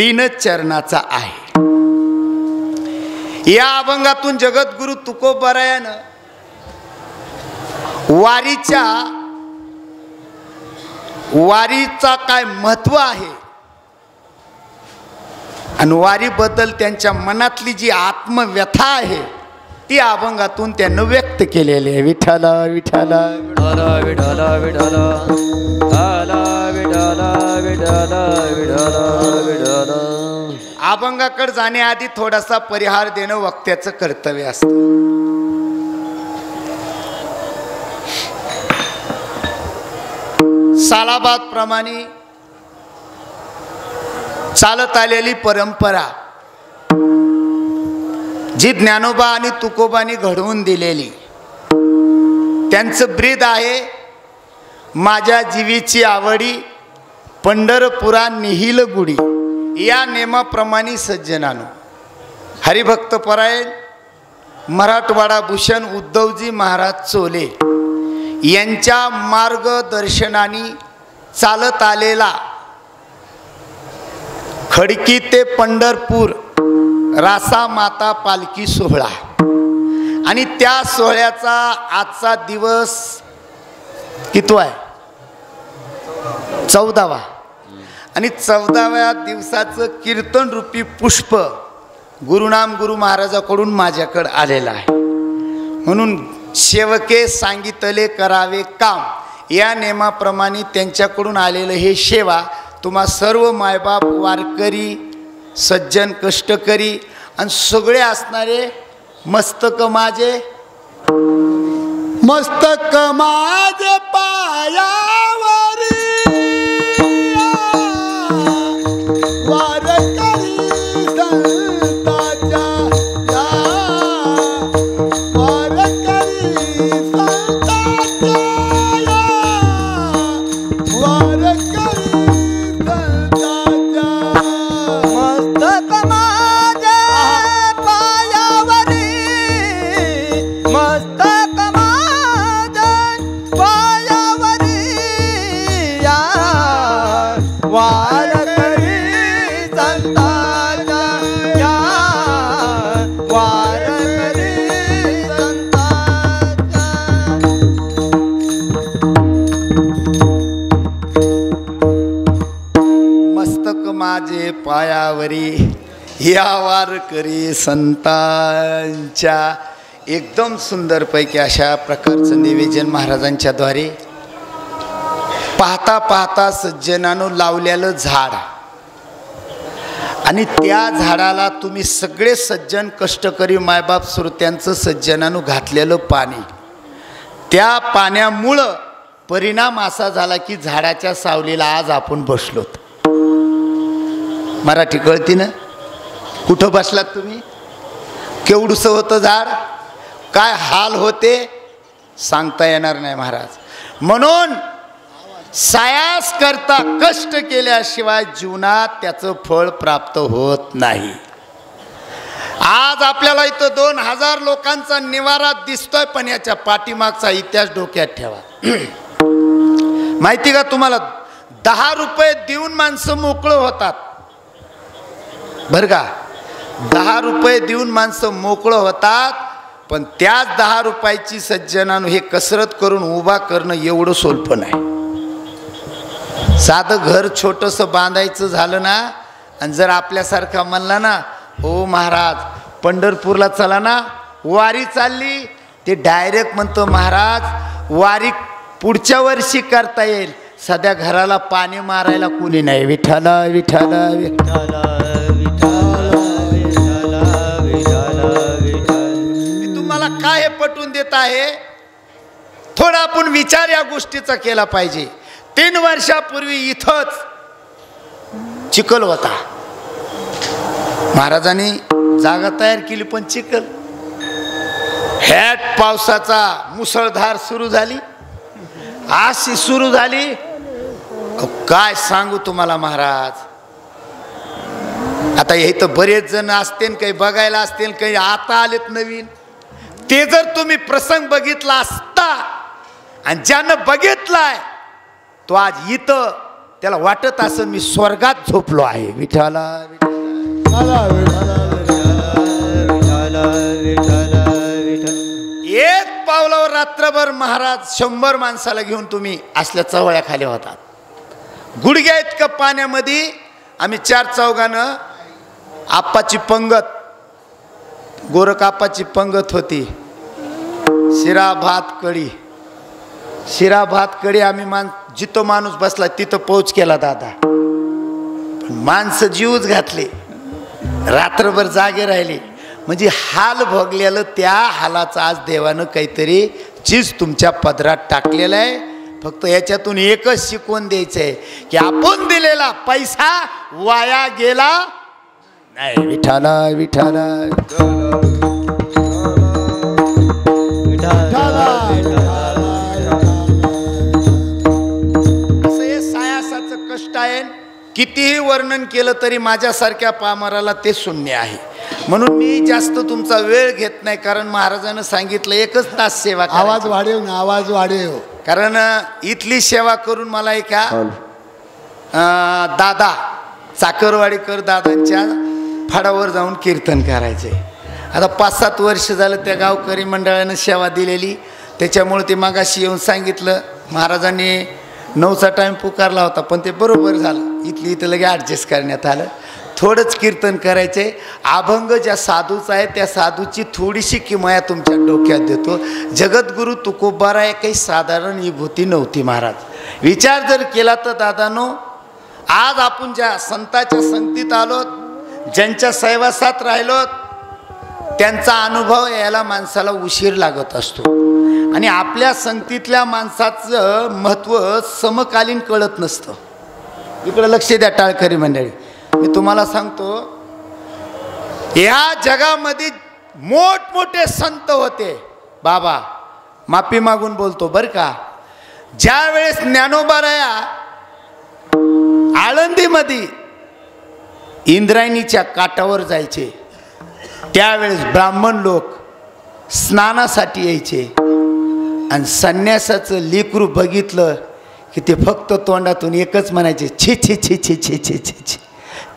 तीनच चरणाचा आहे। या अभंगातून जगद्गुरु तुकोबरायानं वारीचा काय महत्व आहे आणि वारीबद्दल त्यांच्या मनातली जी आत्मव्यथा आहे ती अभंगातून त्यांनी व्यक्त केलेली आहे। विठ्ठल विठ्ठल विठ्ठल विठ्ठल विठ्ठल विठ्ठल विठ्ठल विठ्ठल विठ्ठल। अभंगाकडे जाण्याआधी थोडासा परिहार देणं वक्त्याचं कर्तव्य असतं। सालाबाद प्रमाणे चालत आलेली परंपरा जी ज्ञानोबा आणि तुकोबांनी घडवून दिलेली त्यांचं ब्रीद आहे, माझ्या जीवीची आवडी पंढरपुरा निहिल गुडी। या नेमाप्रमाणे सज्जनानो हरिभक्त परायण मराठवाडा भूषण उद्धवजी महाराज चोले यांच्या मार्गदर्शनाने चालत आलेला खडकी ते पंढरपूर रासा माता पालखी सोहळा आणि त्या सोहळ्याचा आजचा दिवस कितवा आहे? 14वा आणि 14व्या दिवसाचं कीर्तन रूपी पुष्प गुरुनाम गुरु महाराजाकडून माझ्याकडे आलेलं आहे। म्हणून सेवके सांगितले करावे काम या नेमाप्रमाणे त्यांच्याकडून आलेलं हे सेवा तुम्हा सर्व मायबाप वारकरी सज्जन कष्टकरी आणि सगळे असणारे मस्तक माझे पायावरी वारकरी संतांच्या पायावरी या वारकरी संतांच्या एकदम सुंदर पैकी अशा प्रकारचं निवेदन महाराजांच्या द्वारे पाहता पाहता सज्जनानो लावलेलं झाड आणि त्या झाडाला तुम्ही सगळे सज्जन कष्टकरी मायबाप श्रोत्यांचं सज्जनानो घातलेलं पाणी, त्या पाण्यामुळं परिणाम असा झाला की झाडाच्या सावलीला आज आपण बसलोत। मराठी कळती ना? कुठं बसलात तुम्ही? केवढूसं होतं झाड, काय हाल होते सांगता येणार नाही महाराज। म्हणून सायास करता कष्ट केल्याशिवाय जीवनात त्याचं फळ प्राप्त होत नाही। आज आपल्याला इथं 2000 लोकांचा निवारा दिसतोय, पण याच्या पाठीमागचा इतिहास डोक्यात ठेवा। माहिती का तुम्हाला, 10 रुपये देऊन माणसं मोकळं होतात बरं का? 10 रुपये देऊन माणसं मोकळं होतात, पण त्याच 10 रुपयाची सज्जनानं हे कसरत करून उभा करणं एवढं सोपं नाही। साधं घर छोटंसं बांधायचं झालं ना, आणि जर आपल्यासारखा म्हणला ना, ओ महाराज पंढरपूरला चला ना, वारी चालली, ते डायरेक्ट म्हणतो महाराज वारी पुढच्या वर्षी करता येईल, सध्या घराला पाणी मारायला कोणी नाही। विठ्ठल विठ्ठल विठ्ठल काय पटवून देत आहे, थोडा आपण विचार या गोष्टीचा केला पाहिजे। 3 वर्षापूर्वी इथंच चिखल होता, महाराजांनी जागा तयार केली, पण चिखल ह्यात पावसाचा मुसळधार सुरू झाली, अशी सुरू झाली, काय सांगू तुम्हाला महाराज। आता हे तर बरेच जण असतील, काही बघायला असतील, काही आता आलेत नवीन, ते जर तुम्ही प्रसंग बघितला असता आणि ज्यानं बघितलाय तो आज इथं त्याला वाटत असं मी स्वर्गात झोपलो आहे. विठ्ठला एक पावलावर रात्रभर महाराज 100 माणसाला घेऊन तुम्ही असल्या चवळ्याखाली होतात. गुडघ्या इतकं पाण्यामध्ये आम्ही 4 चौघानं आप्पाची पंगत, गोरख आप्पाची पंगत होती. शिरा भात कढी, शिरा भात कढी आम्ही जिथं माणूस बसला तिथं पोच केला दादा. माणसं जीवच घातले, रात्रभर जागे राहिले. म्हणजे हाल भोगलेलं त्या हालाचा आज देवानं काहीतरी चीज तुमच्या पदरात टाकलेलं आहे. फक्त याच्यातून एकच शिकवून द्यायचं आहे की आपण दिलेला पैसा वाया गेला नाही. विठाला विठाला असं हे सायासाचं कष्ट आहे. कितीही वर्णन केलं तरी माझ्यासारख्या पामराला ते शून्य आहे. म्हणून मी जास्त तुमचा वेळ घेत नाही, कारण महाराजांनी सांगितलं 1 तास सेवा. आवाज वाढेव ना, आवाज वाढेव. कारण इथली सेवा करून मला एका दादा चाकरवाडीकर दादांच्या फाडावर जाऊन कीर्तन करायचे. आता 5-7 वर्ष झालं त्या गावकरी मंडळानं सेवा दिलेली. त्याच्यामुळे ते मागाशी येऊन सांगितलं, महाराजांनी 9चा टाईम पुकारला होता पण ते बरोबर झालं. इथं लगे ॲडजस्ट करण्यात आलं. थोडंच कीर्तन करायचे. अभंग ज्या साधूचा आहे त्या साधूची थोडीशी किमया तुमच्या डोक्यात देतो. जगद्गुरु तुकोबाराय काही साधारण विभूती नव्हती महाराज. विचार जर केला तर दादानो, आज आपण ज्या संताच्या संगतीत आलोत, ज्यांच्या सहवासात राहिलोत, त्यांचा अनुभव यायला माणसाला उशीर लागत असतो. आणि आपल्या संगतीतल्या माणसाचं महत्त्व समकालीन कळत नसतं. इकडं लक्ष द्या टाळकरी मंडळी. मी तुम्हाला सांगतो, या जगामध्ये मोठमोठे संत होते. बाबा माफी मागून बोलतो बरं का. ज्या वेळेस ज्ञानोबाराया आळंदीमध्ये इंद्रायणीच्या काठावर जायचे, त्यावेळेस ब्राह्मण लोक स्नानासाठी यायचे. आणि संन्यासाचं लेकरू बघितलं की ते फक्त तोंडातून एकच म्हणायचे, छी छी छी छी छी छी छी छी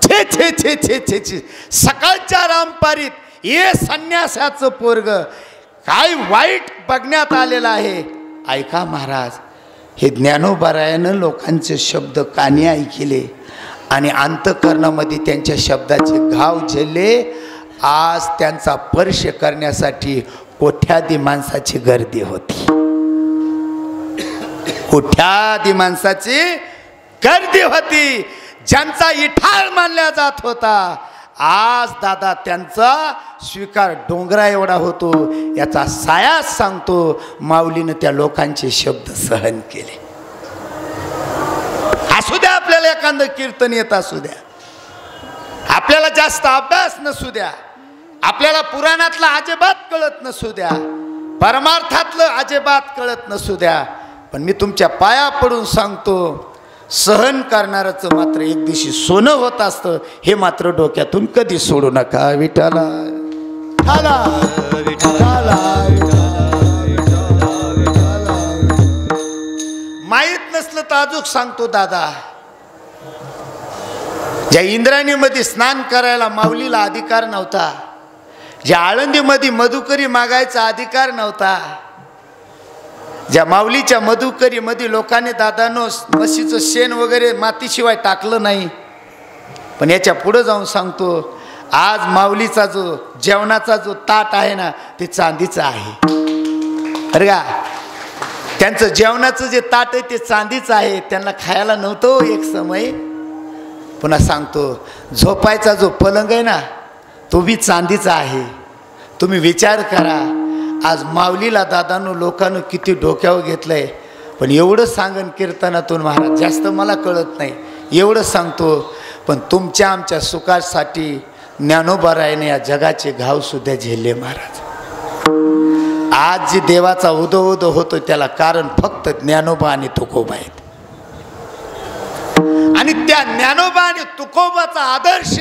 छे छे छे छे छे छे. सकाळच्या रामपारीत हे संन्यासाचं पोरग काय वाईट बघण्यात आलेलं आहे. ऐका महाराज, हे ज्ञानोबारायानं लोकांचे शब्द कानी ऐकले आणि अंतःकरणामध्ये त्यांच्या शब्दाचे घाव झेलले. आज त्यांचा स्पर्श करण्यासाठी कोट्याधी माणसाची गर्दी होती. कोट्याधी माणसाची गर्दी होती. ज्यांचा इठाळ मानला जात होता, आज दादा त्यांचा स्वीकार डोंगरा एवढा होतो. याचा सायास सांगतो, माऊलीनं त्या लोकांचे शब्द सहन केले. असू द्या आपल्याला एखादं कीर्तन येत असू द्या, आपल्याला जास्त अभ्यास नसू द्या, आपल्याला पुराणातलं अजिबात कळत नसू द्या, परमार्थातलं अजिबात कळत नसू द्या, पण मी तुमच्या पाया पडून सांगतो, सहन करणारचं मात्र एक दिवशी सोनं होत असतं. हे मात्र डोक्यातून कधी सोडू नका. विठाला माहीत नसलं तर अजून सांगतो दादा, ज्या इंद्रायणीमध्ये स्नान करायला माऊलीला अधिकार नव्हता, ज्या आळंदीमध्ये मधुकरी मागायचा अधिकार नव्हता, ज्या माऊलीच्या मधुकरीमध्ये लोकांनी दादानो म्हशीचं शेण वगैरे मातीशिवाय टाकलं नाही, पण याच्या पुढं जाऊन सांगतो, आज माऊलीचा जो जेवणाचा जो ताट आहे ना, ते चांदीचं आहे. अरे का, त्यांचं जेवणाचं जे ताट आहे ते चांदीचं आहे. त्यांना खायला नव्हतं एक समय. पुन्हा सांगतो, झोपायचा जो पलंग आहे ना, तो बी चांदीचा आहे. तुम्ही विचार करा, आज माऊलीला दादांनो लोकांनी किती डोक्यावर घेतलंय. पण एवढं सांगन कीर्तनातून महाराज, जास्त मला कळत नाही, एवढं सांगतो, पण तुमच्या आमच्या सुखासाठी ज्ञानोबारायाने या जगाचे घाव सुद्धा झेलले महाराज. आज जे देवाचा उदो उदो होतो त्याला कारण फक्त ज्ञानोबा आणि तुकोबा आहेत. आणि त्या ज्ञानोबा आणि तुकोबाचा आदर्श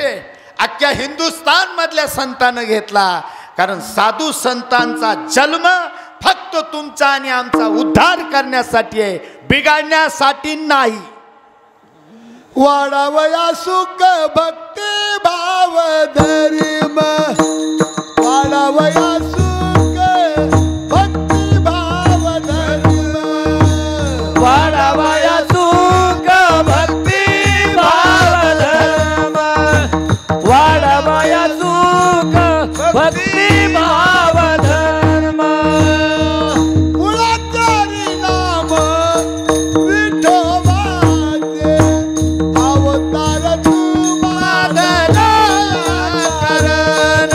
अख्ख्या हिंदुस्थान मधल्या संतांनं घेतला. कारण साधू संतांचा जन्म फक्त तुमचा आणि आमचा उद्धार करण्यासाठी आहे, बिघडण्यासाठी नाही. वाढावया सुख भक्ती भाव धर्म वाढावया सुख भक्ती भाव धर्म वाढावया सुख भक्ती भाव धर्म वाढावया सुख भक्ती भाव धर्म कुळाचारी नाम विठोबाचे अवतार तुम्हाला करण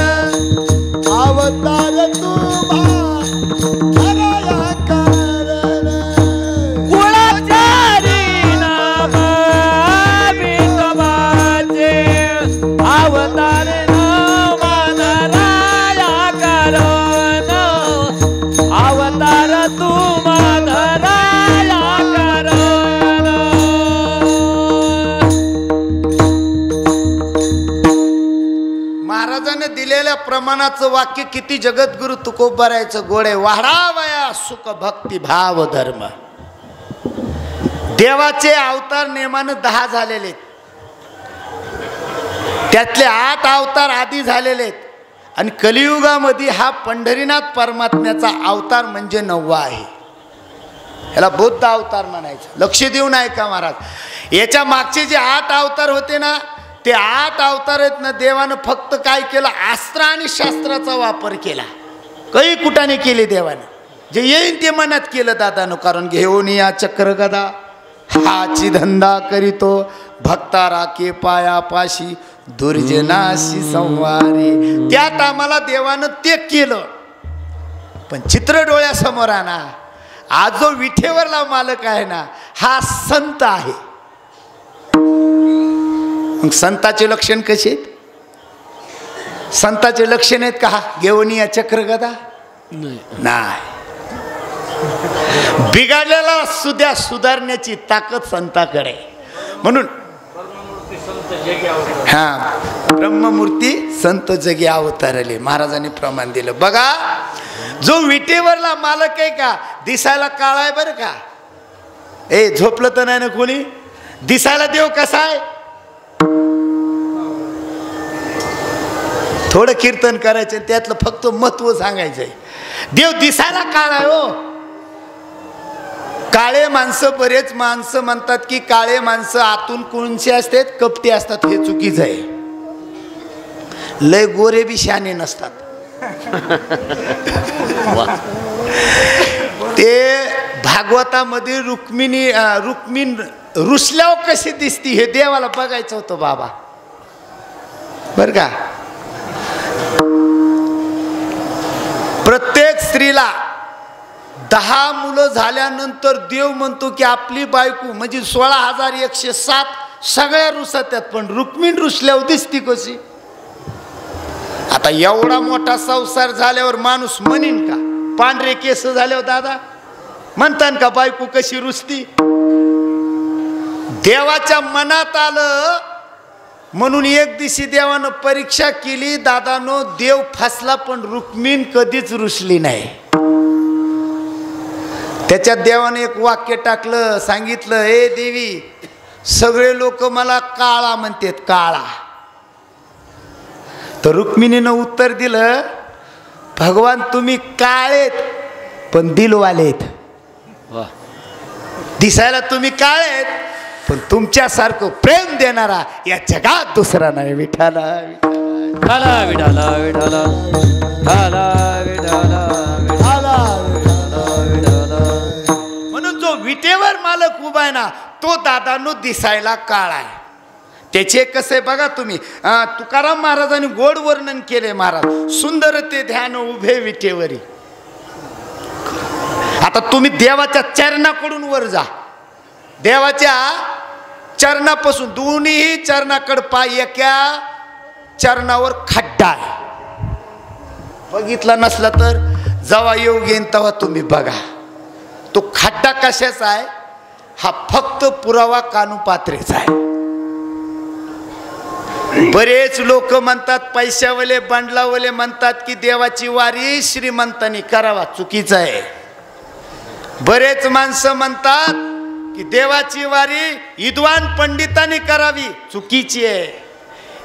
अवतार तुम्हाला करण कुळाचारी नाम विठोबाचे अवतार अवतार तुम्हाला करण महाराजांनी दिलेल्या प्रमाणाचं वाक्य किती जगद्गुरु तुकोबारायचं गोडे. वाढावया सुख भक्ती भाव धर्म. देवाचे अवतार नेमानं 10 झालेले, त्यातले 8 अवतार आधी झालेले आहेत आणि कलियुगामध्ये हा पंढरीनाथ परमात्म्याचा अवतार म्हणजे 9वा आहे. याला बुद्ध अवतार म्हणायचं. लक्ष देऊन ऐका महाराज. याच्या मागचे जे 8 अवतार होते ना, ते 8 अवतार आहेत ना, देवानं फक्त काय केलं, अस्त्र आणि शास्त्राचा वापर केला. काही कुठाने केले देवानं, जे येईन ते मनात केलं दादानं. कारण घेऊन या चक्र गदा हाची धंदा करीतो भक्ता राखे पायापाशी दुर्जनाशी संवारी. त्यात आम्हाला देवानं ते केलं. पण चित्र डोळ्यासमोर आणा, आज जो विठेवरला मालक आहे ना, हा संत आहे. मग संताचे लक्षण कसे आहेत? संताचे लक्षण आहेत का घेऊन या चक्र गदा? नाही. बिघडलेला सुद्धा सुधारण्याची ताकद संताकडे. म्हणून हा ब्रह्ममूर्ती संत जगी अवतारले. महाराजांनी प्रमाण दिलं. बघा, जो विटेवरला मालक आहे का, दिसायला काळा आहे बरं का. झोपलं तर नाही ना कोणी. दिसायला देव कसा आहे? थोडं कीर्तन करायचं, त्यातलं फक्त महत्व सांगायचंय. देव दिसायला काळा आहे हो. काळे माणसं, बरेच माणसं म्हणतात की काळे माणसं आतून कोणचे असतात, कपटी असतात. हे चुकीचं आहे. लय गोरे बी शाने नसतात. ते भागवतामध्ये रुक्मिण रुसल्यावर कशी दिसती हे देवाला बघायचं होतं बाबा, बर का. प्रत्येक स्त्रीला 10 मुलं झाल्यानंतर देव म्हणतो की आपली बायको म्हणजे 16,107 सगळ्या रुसत्यात, पण रुक्मिण रुसल्यावर दिसती कशी. आता एवढा मोठा संसार झाल्यावर माणूस म्हणीन का, पांढरे केस झाल्यावर दादा म्हणतात का बायको कशी रुसती? देवाच्या मनात आलं म्हणून एक दिवशी देवानं परीक्षा केली. दादानो, देव फसला पण रुक्मिण कधीच रुसली नाही. त्याच्यात देवाने एक वाक्य टाकलं, सांगितलं, हे देवी, सगळे लोक मला काळा म्हणतात, काळा. तर रुक्मिणीनं उत्तर दिलं, भगवान तुम्ही काळेत पण दिलवालेत. दिसायला तुम्ही काळेत पण तुमच्यासारखं प्रेम देणारा या जगात दुसरा नाही. विठाला विठाला विठाला विठाला विठाला विठाला. म्हणून जो विटेवर मालक उभा आहे ना, तो दादानो दिसायला काळा आहे. त्याचे कसे बघा तुम्ही. तुकाराम महाराजांनी गोड वर्णन केले. महाराज, सुंदर ते ध्यान उभे विटेवरी. आता तुम्ही देवाच्या चरणाकडून वर जा. देवाच्या चरणापासून दोन्ही चरणाकडे पाय, एका चरणावर खड्डा आहे. बघितला नसला तर जेव्हा योग येईन तेव्हा तुम्ही बघा. तो खड्डा कशाचा आहे? हा फक्त पुरावा कानुपात्रेचा आहे. बरेच लोक म्हणतात, पैशावाले बंडलावाले म्हणतात की देवाची वारी श्रीमंतांनी करावा. चुकीचं आहे. बरेच माणसं म्हणतात की देवाची वारी विद्वान पंडितांनी करावी, चुकीची आहे.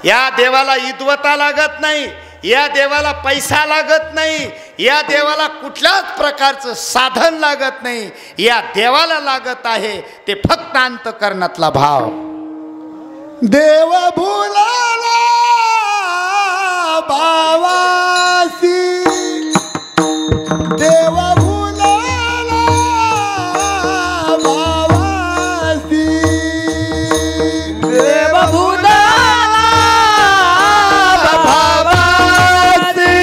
या देवाला विद्वता लागत नाही, या देवाला पैसा लागत नाही, या देवाला कुठल्याच प्रकारचं साधन लागत नाही. या देवाला लागत आहे ते फक्त अंतःकरणातला भाव. देव भुलाला भावासी, देव भुलाला भावासी, देव भुलाला भावासी,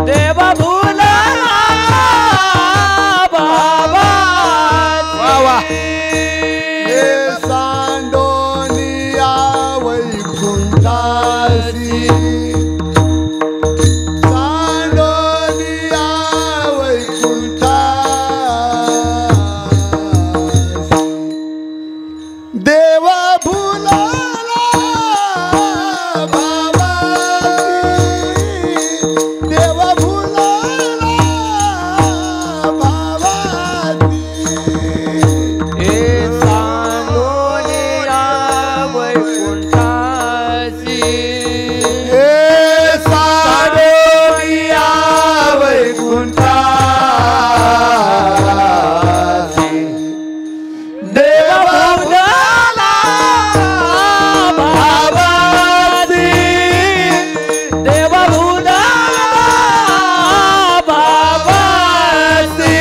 देव भुलाला भावासी. हे सांडोनिया वैकुंठासी, सांडोनिया वैकुंठासी, देव भुलाला भावासी, देव भुलाला भावासी. हे सांडोनिया वैकुंठासी, हे सांडोनिया वैकुंठासी, देव भुलाला भावासी, देव भुलाला भावासी.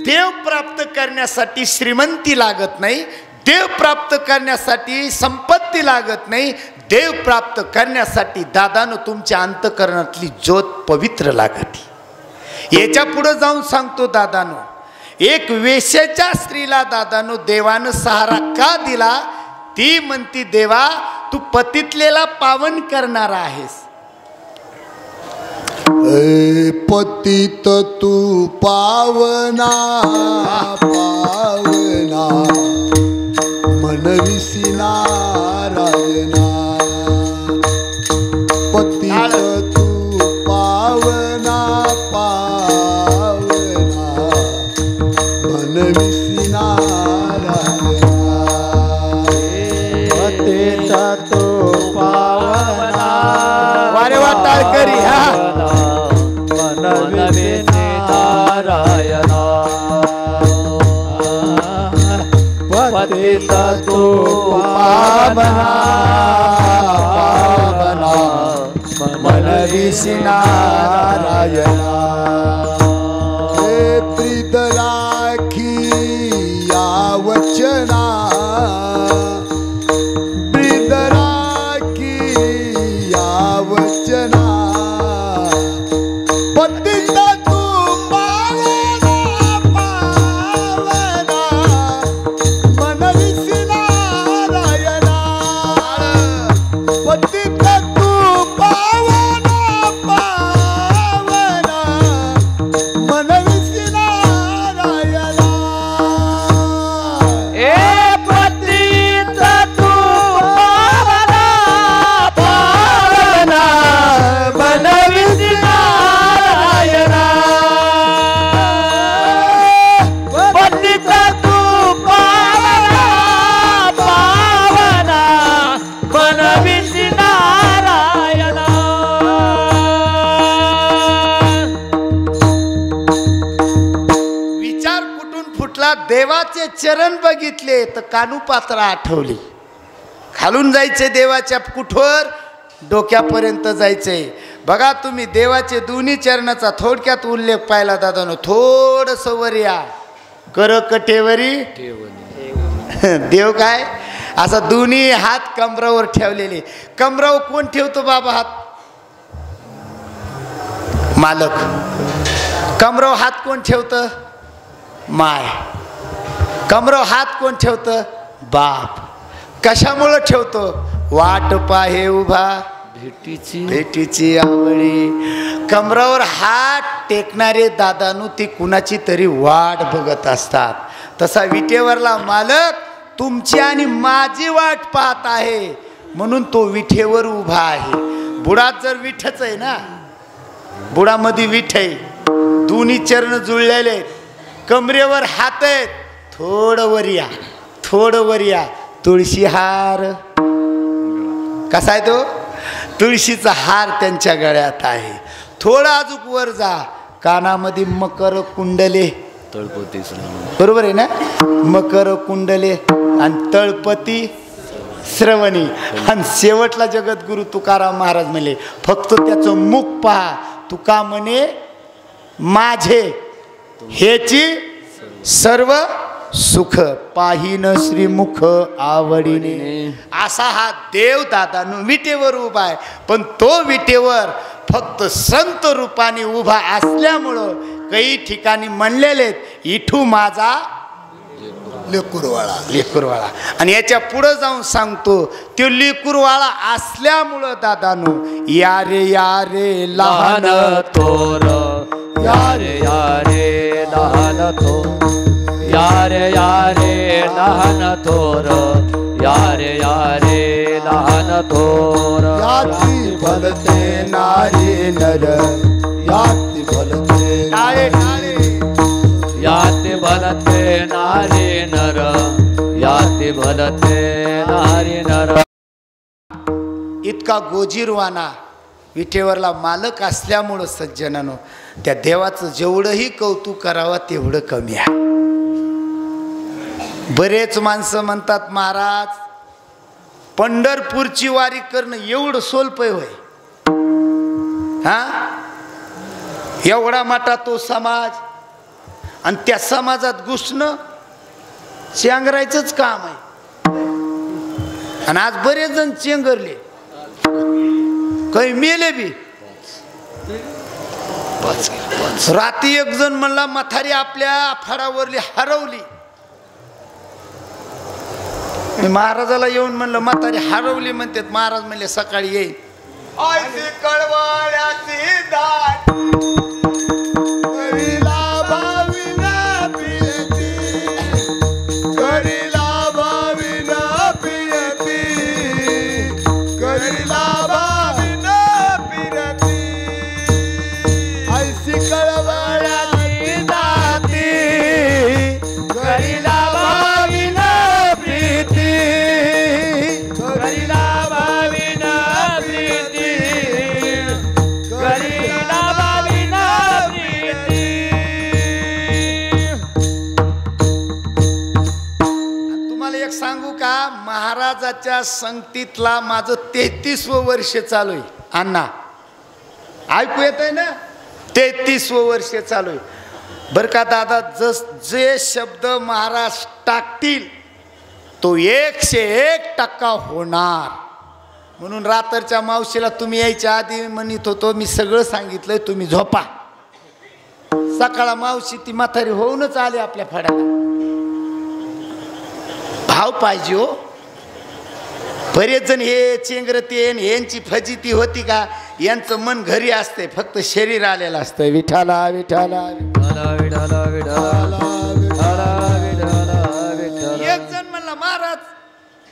देव प्राप्त करण्यासाठी श्रीमंती लागत नाही, देव प्राप्त करण्यासाठी संपत्ती लागत नाही, देव प्राप्त करण्यासाठी दादानं तुमच्या अंतःकरणातली ज्योत पवित्र लागते. याच्या पुढे जाऊन सांगतो दादानो, एक वेश्याच्या स्त्रीला दादानो देवानं सहारा का दिला? ती म्हणती, देवा तू पतितलेला पावन करणारा आहेस. ए पतित तू पावना पावना, मनविसी नारायणा. पतित तू पावना पावना, मनविसी नारायणा. पतित तू पावना, वारे वा टाळकरी हा. मनविसी नारायणा. पतित तू पावना पावना, मनविसी नारायणा. हे प्रीत राखी या वचना, प्रीत राखी या वचना. पतित तू पावना पावना, मनविसी नारायणा. पतित तू पावना पावना, मनविसी नारायणा. ए पतित तू पावना पावना, मनविसी नारायणा. पतित तू पावना पावना, मनविसी नारायणा. विचार कुठून फुटला? देवाचे चरण बघितले तर कानुपात्रा आठवली. खालून जायचे देवाच्या कुठवर, डोक्यापर्यंत जायचंय. बघा तुम्ही देवाचे दोन्ही चरणाचा थोडक्यात उल्लेख पाहिला दादानो. थोडंसं वर या, करकटेवरी देव काय असा दोन्ही हात कमरावर ठेवलेले. कमरावर कोण ठेवतो बाबा हात? मालक. कमरावर हात कोण ठेवतं? माय. कमरावर हात कोण ठेवतं? बाप. कशामुळं ठेवतो? वाट पाहे उभा भेटीची आवळी. कमरावर हात टेकणारे दादानू ती कुणाची तरी वाट बघत असतात. तसा विटेवरला मालक तुमची आणि माझी वाट पाहत आहे, म्हणून तो विठेवर उभा आहे. बुडात जर विठच आहे ना, बुडामध्ये विठ आहे, दोन्ही चरण जुळलेले, कमरेवर हात आहेत, थोडं वर या, थोडं वर या, तुळशी हार. कसा आहे तो? तुळशीचा हार त्यांच्या गळ्यात आहे. थोडं अजून वर जा, कानामध्ये मकर कुंडले, बरोबर आहे ना, मकर कुंडले आणि तळपती श्रवणी. आणि शेवटला जगद्गुरु तुकाराम महाराज म्हणले फक्त त्याचं मुख पहा. तुका म्हणे माझे हेची सर्व सुख पाहिन श्रीमुख आवडीने. असा हा देव दादानु विटेवर उभा आहे. पण तो विटेवर फक्त संत रूपाने उभा असल्यामुळं काही ठिकाणी म्हणलेले इठू माझा लेकुरवाळा, लेकुरवाळा. आणि याच्या पुढे जाऊन सांगतो तो लेकुरवाळा असल्यामुळं दादानो या रे लहान थोर, यारे लहान थोर, यारे लहान थोर, यारे लहान थोर. याती भलते नारी नर, याती भलते टाळे टाळे याते भलते नारी नर, याते भलते नारी नर. इतका गोजीरवाना विठेवरला मालक असल्यामुळं सज्जनानो त्या देवाचं जेवढंही कौतुक करावं तेवढं कमी आहे. बरेच माणसं म्हणतात महाराज पंढरपूरची वारी करणं एवढं सोलपय होय. हा, एवढा मोठा तो समाज आणि त्या समाजात घुसणं चेंगरायचंच काम आहे. आणि आज बरेच जण चेंगरले, काही मेले बी. रात्री एक जण म्हणला म्हातारी आपल्या आफाडावरली हरवली. मी महाराजाला येऊन म्हणलं म्हातारी हरवली म्हणतात. महाराज म्हणले सकाळी येईल. कळवळ्याची दाट करीला भाविना पियती, करीला भाविना पियती, करीला भाविना पियती. ऐसी कळवळ्याची दाती, करीला भाविना प्रीती, करीला भाविना प्रीती, करीला भाविना प्रीती. तुम्हाला एक सांगू का, महाराजाच्या संगतीतला माझं 33वं वर्ष चालू आहे. अण्णा ऐकू येत आहे ना, 33वं वर्ष चालू आहे बरं का दादा. जे शब्द महाराज टाकतील तो 101% होणार. म्हणून रात्रच्या मावशीला तुम्ही यायच्या आधी म्हणत होतो मी सगळं सांगितलंय, तुम्ही झोपा. सकाळ मावशी ती म्हातारी होऊनच आली आपल्या फड्याला. भाव पाहिजे हो. बरेच जण हे चेंगरते यांची फजिती होती का, यांचं मन घरी असते, फक्त शरीर आलेलं असतं. विठाला विठाला एक जण म्हणला महाराज,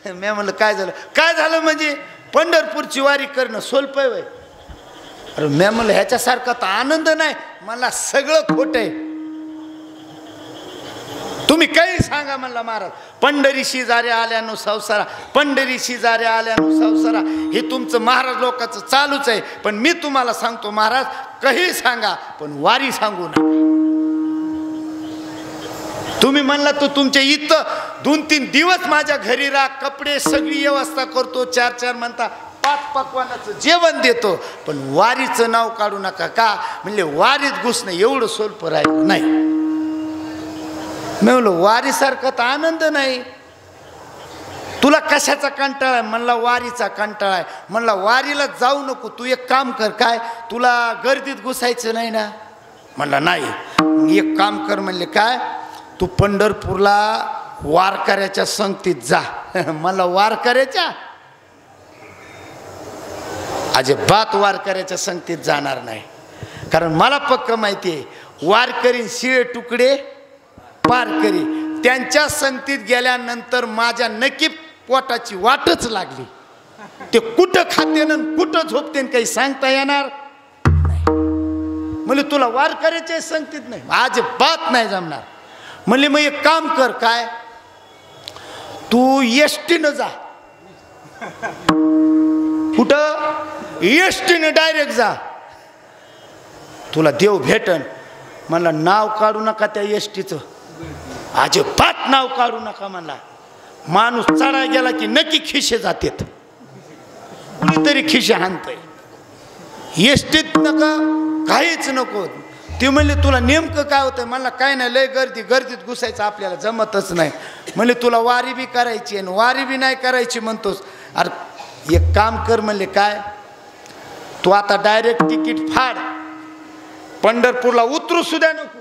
मी म्हणलं काय झालं? काय झालं म्हणजे पंढरपूरची वारी करणं सोलपय वय. अरे मी म्हणलं ह्याच्यासारखा तर आनंद नाही. मला सगळं खोट आहे, तुम्ही काही सांगा म्हणला महाराज. पंढरीशी जारे आल्यानो संसारा, पंढरीशी जारे आल्यानो संसारा, हे तुमचं महाराज लोकांचं चालूच आहे. पण मी तुम्हाला सांगतो महाराज, काही सांगा पण वारी सांगू नका. तुम्ही म्हणला तो तुमच्या इथं 2-3 दिवस माझ्या घरी राहा, कपडे सगळी व्यवस्था करतो, 4-4 म्हणता 5 पकवानाचं जेवण देतो, पण वारीचं नाव काढू नका. का म्हणले वारीत घुसणं एवढं सोलप राहिलं नाही. मी म्हणलो वारीसारखा तर आनंद नाही. तुला कशाचा कंटाळा आहे? म्हणला वारीचा कंटाळा आहे. म्हणला वारीला जाऊ नको, तू एक काम कर. काय, तुला गर्दीत घुसायचं नाही ना? म्हणला नाही. एक काम कर म्हणले. काय, तू पंढरपूरला वारकऱ्याच्या संगतीत जा. मला वारकऱ्याच्या अजिबात वारकऱ्याच्या संगतीत जाणार नाही. कारण मला पक्क माहिती आहे वारकरी शिळे तुकडे पार करी. त्यांच्या संगतीत गेल्यानंतर माझ्या नक्की पोटाची वाटच लागली. ते कुठं खाते ना कुठं झोपते काही सांगता येणार नाही. म्हणले तुला वार करायचे सांगतीत नाही, आज बात नाही जमणार. म्हणले मग एक काम कर, काय तू एसटीनं जा. कुठं? एसटीनं डायरेक्ट जा, तुला देव भेटन. म्हणला नाव काढू नका त्या एसटीचं, अजिबात नाव काढू नका. म्हणला माणूस चढाय गेला की नक्की खिशे जातात, कुणीतरी खिशे हाणतंय. एसटीत नका, काहीच नको. ती म्हणली तुला नेमकं काय होतं? म्हणला काय नाही, लय गर्दीत घुसायचं आपल्याला जमतच नाही. म्हणले तुला वारी बी करायची आणि वारी बी नाही करायची म्हणतोस. अरे एक काम कर. म्हणले काय? तू आता डायरेक्ट तिकीट फाड, पंढरपूरला उतरू सुद्धा नको.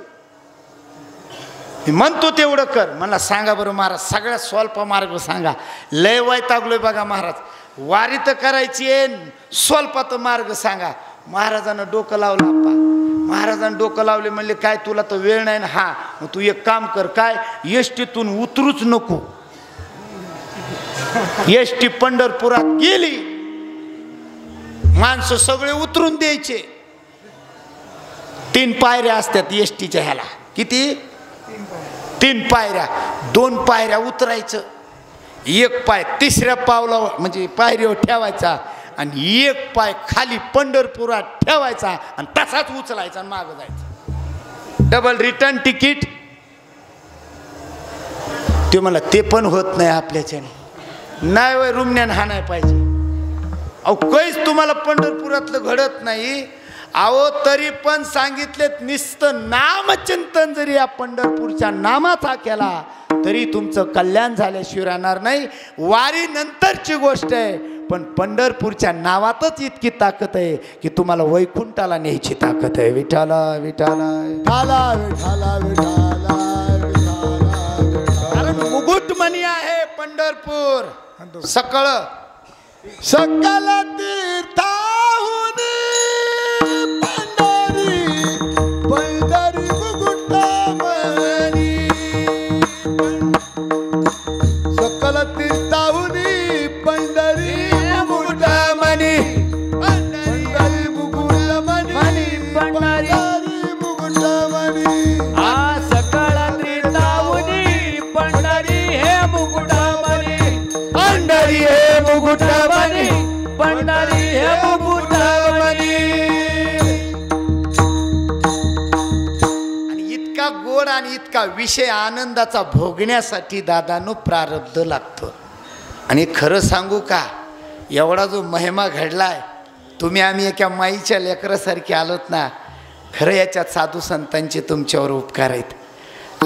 मी म्हणतो तेवढं कर. म्हणला सांगा बरं महाराज, सगळ्यात सोल्प मार्ग सांगा. लय वैतागलोय बघा महाराज, वारी तर करायची आहे, सोल्पात मार्ग सांगा. महाराजांना डोकं लावलं. आप्पा महाराजांना डोकं लावले. म्हणले काय तुला तर वेळ नाही ना? हा, मग तू एक काम कर, काय एसटीतून उतरूच नको. एसटी पंढरपुरात गेली, माणसं सगळे उतरून द्यायचे. 3 पायऱ्या असतात एसटीच्या ह्याला. किती? 3 पायऱ्या. 2 पायऱ्या उतरायचं, एक पाय तिसऱ्या पावलावर म्हणजे पायरीवर ठेवायचा आणि एक पाय खाली पंढरपुरात ठेवायचा आणि तसाच उचलायचा आणि मागं जायचं. Double return ticket. ते मला ते पण होत नाही आपल्याच्याने. नाही वय रुमण्यान हा नाही पाहिजे. अहो काहीच तुम्हाला पंढरपुरातलं घडत नाही. अहो तरी पण सांगितलेत, नुसतं नामचिंतन जरी या पंढरपूरच्या नामाचा केला तरी तुमचं कल्याण झाल्याशिवाय राहणार नाही. वारी नंतरची गोष्ट आहे, पण पंढरपूरच्या नावातच इतकी ताकद आहे की तुम्हाला वैकुंठाला न्यायची ताकद आहे. विठाला विठाला विठाला विठाला विठाला विठाला. कारण मुकुटमणी आहे पंढरपूर. सकळ सकल तीर्थाहून पंढरी मुकुटमणी. सकल तीर्थाहून पंढरी मुकुटमणी. पंढरी मुकुटमणी. पंढरी मुकुटमणी. आ सकळ तीर्थाहूनी पंढरी हे मुकुटमणी. पंढरी हे मुकुटमणी. पंढरी हे मुकुटमणी. आणि इतका गोड आणि इतका विषय आनंदाचा भोगण्यासाठी दादांनो प्रारब्ध लागतो. आणि खरं सांगू का, एवढा जो महिमा घडलाय, तुम्ही आम्ही एका माईच्या लेकरासारखे आलोत ना. खरं याच्यात साधू संतांचे तुमच्यावर उपकार आहेत.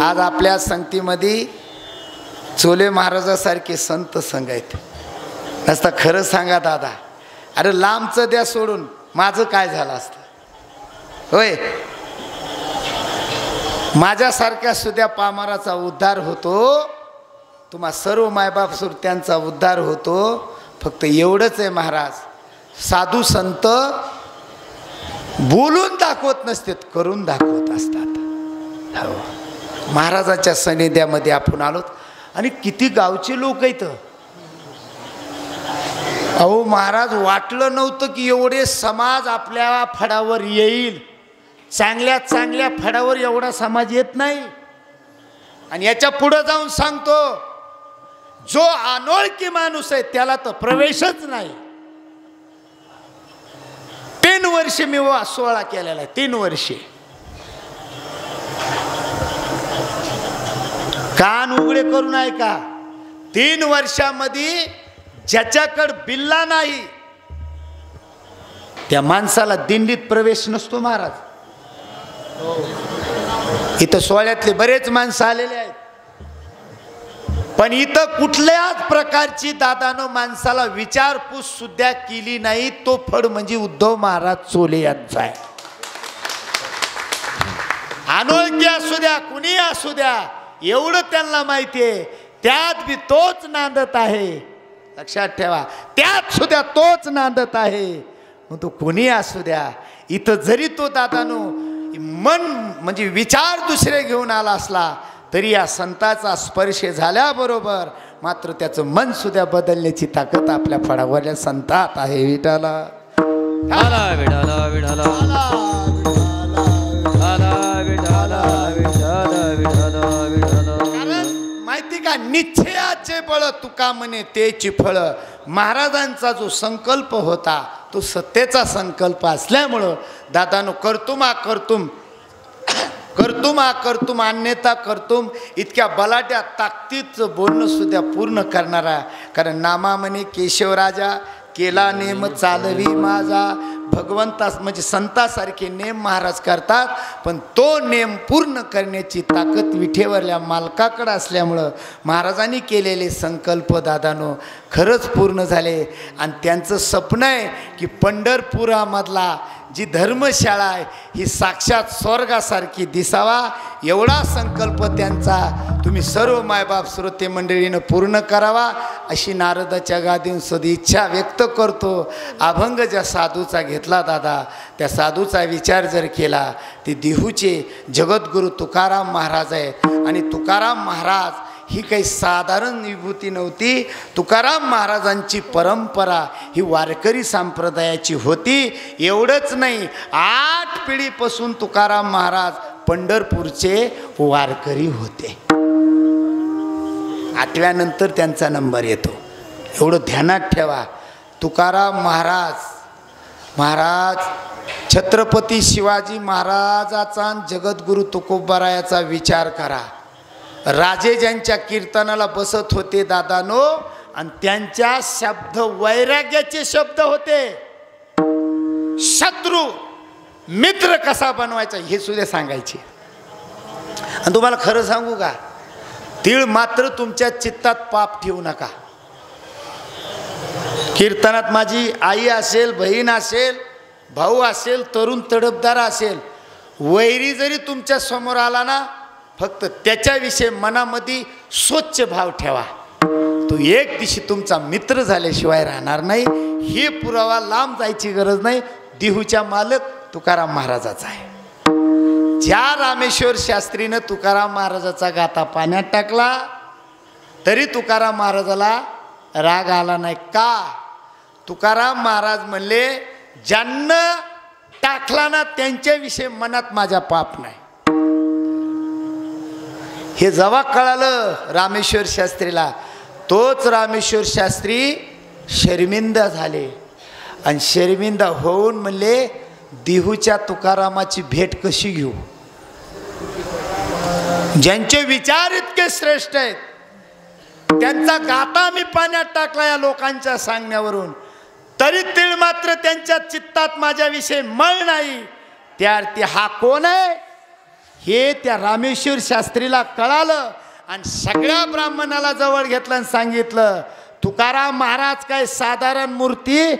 आज आपल्या संगतीमध्ये चोले महाराजासारखे संत संघ आहेत. नसता खरं सांगा दादा, अरे लांबचं द्या सोडून, माझं काय झालं असतं होय? माझ्यासारख्या सुद्धा पामाराचा उद्धार होतो, तुम्हा सर्व मायबाप सुरत्यांचा उद्धार होतो. फक्त एवढंच आहे महाराज, साधू संत बोलून दाखवत नसतात, करून दाखवत असतात. हो, महाराजांच्या सानिध्यामध्ये आपण आलोत. आणि किती गावचे लोक आहेत. अहो महाराज, वाटलं नव्हतं की एवढे समाज आपल्या फडावर येईल. चांगल्या चांगल्या फडावर एवढा समाज येत नाही. आणि याच्या पुढे जाऊन सांगतो, जो अनोळखी माणूस आहे त्याला तर प्रवेशच नाही. 3 वर्ष मी सोहळा केलेला आहे. 3 वर्षे कान उघडे करून ऐका. 3 वर्षामध्ये ज्याच्याकडे बिल्ला नाही त्या माणसाला दिंडीत प्रवेश नसतो महाराज. इथं सोहळ्यातले बरेच माणसं आलेले आहेत, पण इथं कुठल्याच प्रकारची दादानो माणसाला विचारपूस सुद्धा केली नाही. तो फड म्हणजे उद्धव महाराज चोले यांचा आहे. अनोळखी असू द्या, कुणी असू द्या, एवढं त्यांना माहिती आहे. त्यात बी तोच नांदत आहे. लक्षात ठेवा, त्यात सुद्धा तोच नांदत आहे. मग तो कोणी असू द्या, इथं जरी तो दादानो मन म्हणजे विचार दुसरे घेऊन आला असला तरी या संताचा स्पर्श झाल्याबरोबर मात्र त्याचं मन सुद्धा बदलण्याची ताकद आपल्या फडावरल्या संतात आहे. विठाला विठाला विठाला विठाला. निश्चयाचे बळ तुका म्हणे तेची फळ. महाराजांचा जो संकल्प होता तो सत्तेचा संकल्प असल्यामुळं दादानो कर्तुमा कर्तुम कर्तुमा कर्तुम अन्यथा कर्तुम इतक्या बलाट्या ताकदीचं बोलणं सुद्धा पूर्ण करणारा. कारण नामा म्हणे केशवराजा केला नेम चालवी माझा. भगवंतास म्हणजे संतासारखे नेम महाराज करतात, पण तो नेम पूर्ण करण्याची ताकद विठेवरल्या मालकाकडे असल्यामुळं महाराजांनी केलेले संकल्प दादानो खरंच पूर्ण झाले. आणि त्यांचं स्वप्न आहे की पंढरपुरामधला जी धर्मशाळा आहे ही साक्षात स्वर्गासारखी दिसावा, एवढा संकल्प त्यांचा तुम्ही सर्व मायबाप श्रोते मंडळीनं पूर्ण करावा अशी नारदाच्या गादीहून सदिच्छा व्यक्त करतो. अभंग ज्या साधूचा घेतला दादा, त्या साधूचा विचार जर केला ते देहूचे जगद्गुरू तुकाराम महाराज आहेत. आणि तुकाराम महाराज ही काही साधारण विभूती नव्हती. तुकाराम महाराजांची परंपरा ही वारकरी संप्रदायाची होती. एवढंच नाही, 8 पिढीपासून तुकाराम महाराज पंढरपूरचे वारकरी होते. 8व्या नंतर त्यांचा नंबर येतो. एवढं ध्यानात ठेवा. तुकाराम महाराज छत्रपती शिवाजी महाराजाचा जगद्गुरू तुकोबारायाचा विचार करा. राजे ज्यांच्या कीर्तनाला बसत होते दादानो, आणि त्यांच्या शब्द वैराग्याचे शब्द होते. शत्रू मित्र कसा बनवायचा हे सुद्धा सांगायचे. आणि तुम्हाला खरं सांगू का, तीळ मात्र तुमच्या चित्तात पाप ठेवू नका. कीर्तनात माझी आई असेल, बहीण असेल, भाऊ असेल, तरुण तडफदार असेल, वैरी जरी तुमच्या समोर आला ना, फक्त त्याच्याविषयी मनामध्ये स्वच्छ भाव ठेवा. तो एक दिवशी तुमचा मित्र झाल्याशिवाय राहणार नाही. हे पुरावा लांब जायची गरज नाही. देहूच्या मालक तुकाराम महाराजाचा आहे. ज्या रामेश्वर शास्त्रीनं तुकाराम महाराजाचा गाथा पाण्यात टाकला तरी तुकाराम महाराजाला राग आला नाही. का? तुकाराम महाराज म्हणले, ज्यांना टाकला ना त्यांच्याविषयी मनात माझा पाप नाही. हे जेव्हा कळालं रामेश्वर शास्त्रीला, तोच रामेश्वर शास्त्री शर्मिंदा झाले. आणि शर्मिंदा होऊन म्हणले, देहूच्या तुकारामाची भेट कशी घेऊ. ज्यांचे विचार इतके श्रेष्ठ आहेत त्यांचा गाथा मी पाण्यात टाकला या लोकांच्या सांगण्यावरून, तरी तीळ मात्र त्यांच्या चित्तात माझ्याविषयी मळ नाही. त्यार्थी हा कोण आहे हे त्या रामेश्वर शास्त्रीला कळालं. आणि सगळ्या ब्राह्मणाला जवळ घेतलं आणि सांगितलं, तुकाराम महाराज काय साधारण मूर्ती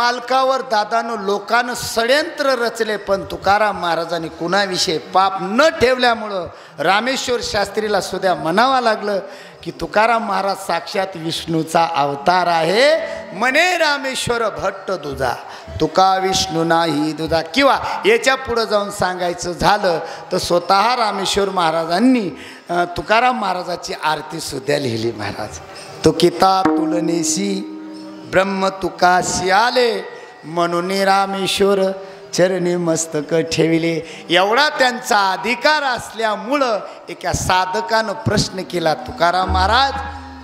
मालकावर दादानं लोकांनं षड्यंत्र रचले, पण तुकाराम महाराजांनी कुणाविषयी पाप न ठेवल्यामुळं रामेश्वर शास्त्रीला सुद्धा म्हणावं लागलं की तुकाराम महाराज साक्षात विष्णूचा अवतार आहे. म्हणे रामेश्वर भट्ट दुजा तुका विष्णू नाही दुजा. किंवा याच्या पुढं जाऊन सांगायचं झालं तर स्वतः रामेश्वर महाराजांनी तुकाराम महाराजाची आरती सुद्धा लिहिली. महाराज तुकिता तुलनेशी ब्रह्म तुकाशी आले, म्हणून रामेश्वर चरणी मस्तक ठेविले. एवढा त्यांचा अधिकार असल्यामुळं एका साधकानं प्रश्न केला, तुकाराम महाराज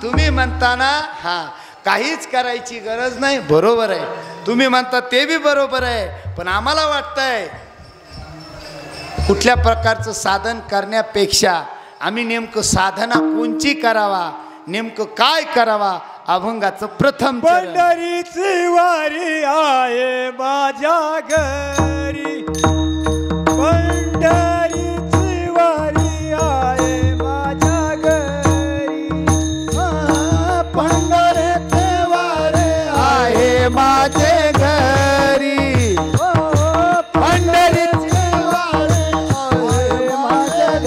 तुम्ही म्हणताना हां काहीच करायची गरज नाही, बरोबर आहे, तुम्ही म्हणता ते बी बरोबर आहे, पण आम्हाला वाटतंय कुठल्या प्रकारचं साधन करण्यापेक्षा आम्ही नेमकं साधना कोणची करावा, नेमकं काय करावा. अभंगाचं प्रथम पंढरीची वारी आहे माझ्या घरी, पंढरीची वारी आहे माझ्या घरी, पंढरीची वारी आहे माझे घरी, पंढरीची वारी आहे माझ्या घरी,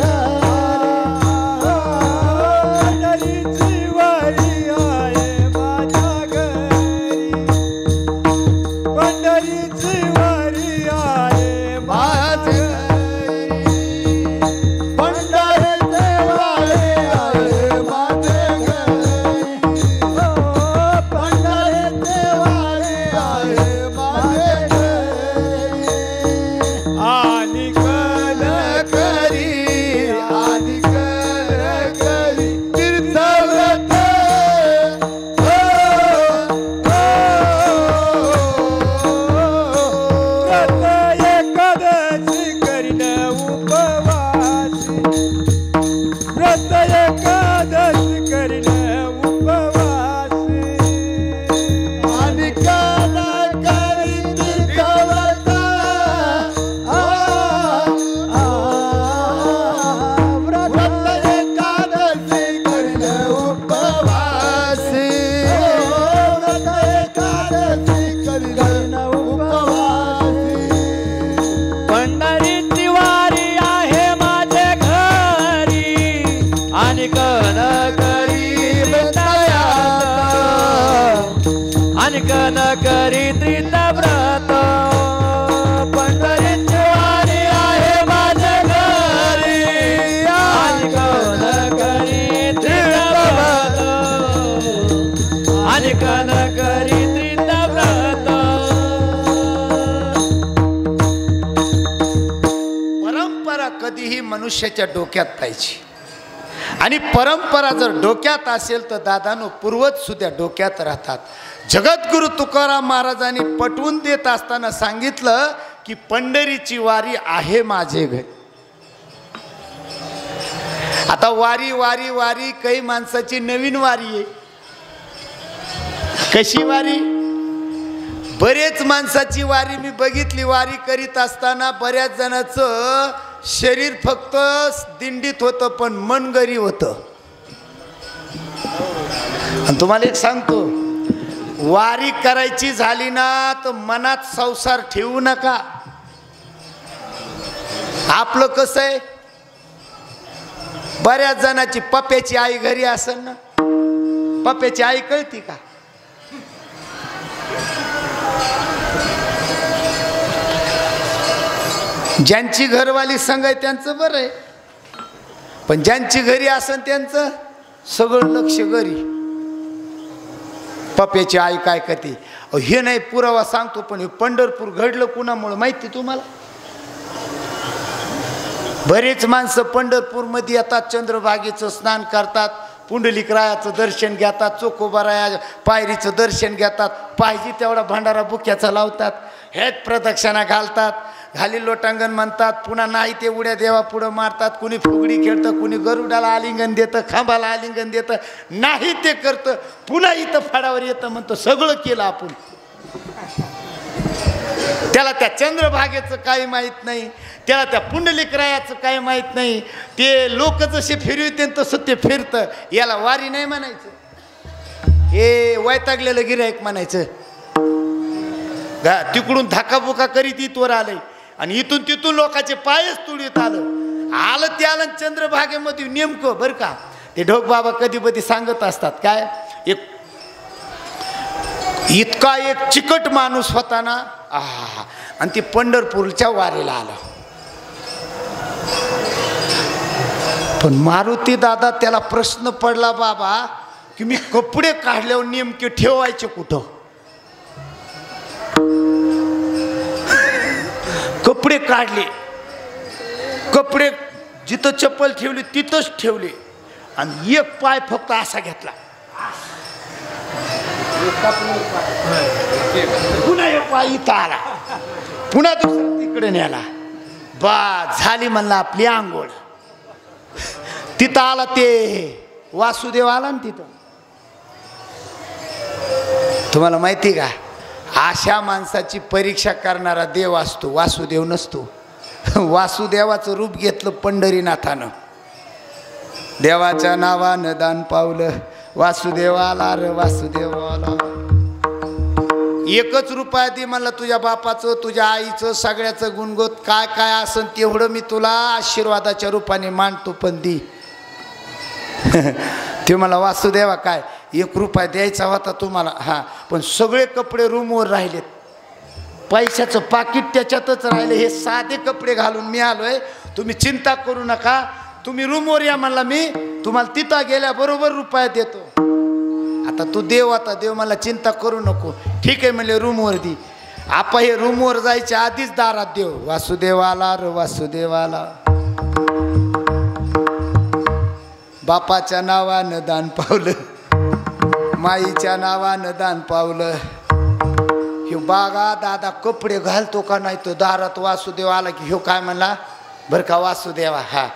पंढरीची वारी पंढरीची वारी आहे माझे घरी, पंढरीची वारी आहे माझे घरी, पंढरीची वारी आहे माझे घरी. आणि कल करी आणि कल करी तीर्थव्रत कन करी तीर्थव्रत, पंढरीची वारी आहे माझ्या घरी, आणि कन करी तीर्थव्रत, आणि कन करी तीर्थव्रत. परंपरा कधीही मनुष्याच्या डोक्यात पाहिजे, आणि परंपरा जर डोक्यात असेल तर दादानो पूर्वज सुद्धा डोक्यात राहतात. जगद्गुरु तुकाराम महाराजांनी पटवून देत असताना सांगितलं की पंढरीची वारी आहे माझे घरी. आता वारी वारी वारी काही माणसाची नवीन वारी आहे. कशी वारी? बरेच माणसाची वारी मी बघितली. वारी करीत असताना बऱ्याच जणांचं शरीर फक्त दिंडीत होतं पण मन घरी होतं. आणि तुम्हाला एक सांगतो, वारी करायची झाली ना तर मनात संसार ठेवू नका. आपलं कसं आहे, बऱ्याच जणांची पप्प्याची आई घरी असेल ना, पप्प्याची आई कळती का? ज्यांची घरवाली संग आहे त्यांचं बरं आहे, पण ज्यांची घरी असेल त्यांचं सगळं लक्ष घरी. पप्प्याची आई काय करते हे नाही पुरावा सांगतो, पण हे पंढरपूर घडलं कुणामुळं माहिती तुम्हाला? बरेच माणसं पंढरपूरमध्ये येतात, चंद्रभागेचं स्नान करतात, पुंडलिकरायाचं दर्शन घेतात, चोकोबाराया पायरीचं दर्शन घेतात, पाहिजे तेवढा भंडारा बुक्याचा लावतात, हेच प्रदक्षिणा घालतात, खाली लोटांगण म्हणतात, पुन्हा नाही ते उड्या देवा पुढं मारतात, कुणी फुगडी खेळतं, कुणी गरुडाला आलिंगन देतं, खांबाला आलिंगन देतं, नाही ते करतं, पुन्हा इथं फाडावर येतं, म्हणतो सगळं केलं आपण. त्याला त्या चंद्रभागेचं काही माहीत नाही, त्याला त्या पुंडलिकरायाचं काही माहीत नाही. ते लोक जसे फिरवते तसं ते फिरतं. याला वारी नाही म्हणायचं, हे वैतागलेलं गिऱ्हाईक म्हणायचं. तिकडून धक्काबुका करीत इथवर आले आणि इथून तिथून लोकांचे पायच तुडीत आलं ते आलं चंद्रभागेमध्ये नेमकं बरं का. ते ढोक बाबा कधी कधी सांगत असतात काय, एक इतका एक चिकट माणूस होता ना आणि ती पंढरपूरच्या वारीला आला. पण मारुती दादा त्याला प्रश्न पडला बाबा की मी कपडे काढल्यावर नेमके ठेवायचे कुठं. कपडे काढले, कपडे जिथं चप्पल ठेवली तिथंच ठेवले आणि एक पाय फक्त असा घेतला. पुन्हा एक पाय इथं आला, पुन्हा दुसरा तिकडे नेला. बा झाली म्हणला आपली आंघोळ. तिथं आला ते वासुदेव आला ना तिथं. तुम्हाला माहिती का, अशा माणसाची परीक्षा करणारा देव असतो, वासुदेव नसतो. वासुदेवाचं रूप घेतलं पंढरीनाथानं. देवाच्या नावानं दान पावलं, वासुदेव आला रे वासुदेव आला. एकच रुपया दे म्हणलं, तुझ्या बापाचं तुझ्या आईचं सगळ्याचं गुणगोत काय काय असन तेवढं मी तुला आशीर्वादाच्या रूपाने मांडतो, पण दी. ते मला वासुदेवा काय 1 रुपया द्यायचा होता तुम्हाला, हां पण सगळे कपडे रूमवर राहिलेत, पैशाचं पाकिट त्याच्यातच राहिले, हे साधे कपडे घालून मी आलोय, तुम्ही चिंता करू नका, तुम्ही रूमवर या म्हणला, मी तुम्हाला तिथं गेल्याबरोबर रुपया देतो. आता तू देव, आता देव मला चिंता करू नको, ठीक आहे म्हणले रूमवर दी. आपा हे रूमवर जायच्या आधीच दारात देव, वासुदेव आला रे वासुदेव आला. बापाच्या नावानं दान पावलं, माईच्या नावानं दान पावलं. ह्यो बागा दादा कपडे घालतो का नाही, तो दारात वासुदेव आला की ह्यो काय म्हणला, बरं का वासुदेवा, हा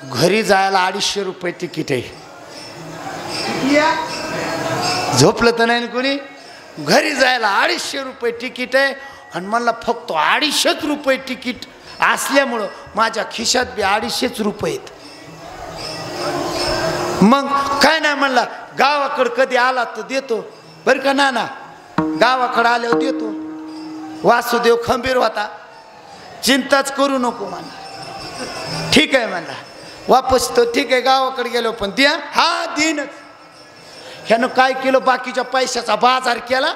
घरी जायला 250 रुपये तिकीट आहे. झोपलं तर नाही कोणी, घरी जायला 250 रुपये तिकीट आहे. आणि म्हणला फक्त 250 रुपये तिकीट असल्यामुळं माझ्या खिशात बी 250 रुपये आहेत. मग काय नाही म्हणला, गावाकडं कधी आला तर देतो बरं का नाना, गावाकडं आल्यावर देतो. वासुदेव खंबीर होता, चिंताच करू नको म्हणला. ठीक आहे म्हणला, वापस तर ठीक आहे गावाकडे गेलो पण द्या, हा देईनच. ह्यानं काय केलं, बाकीच्या पैशाचा बाजार केला.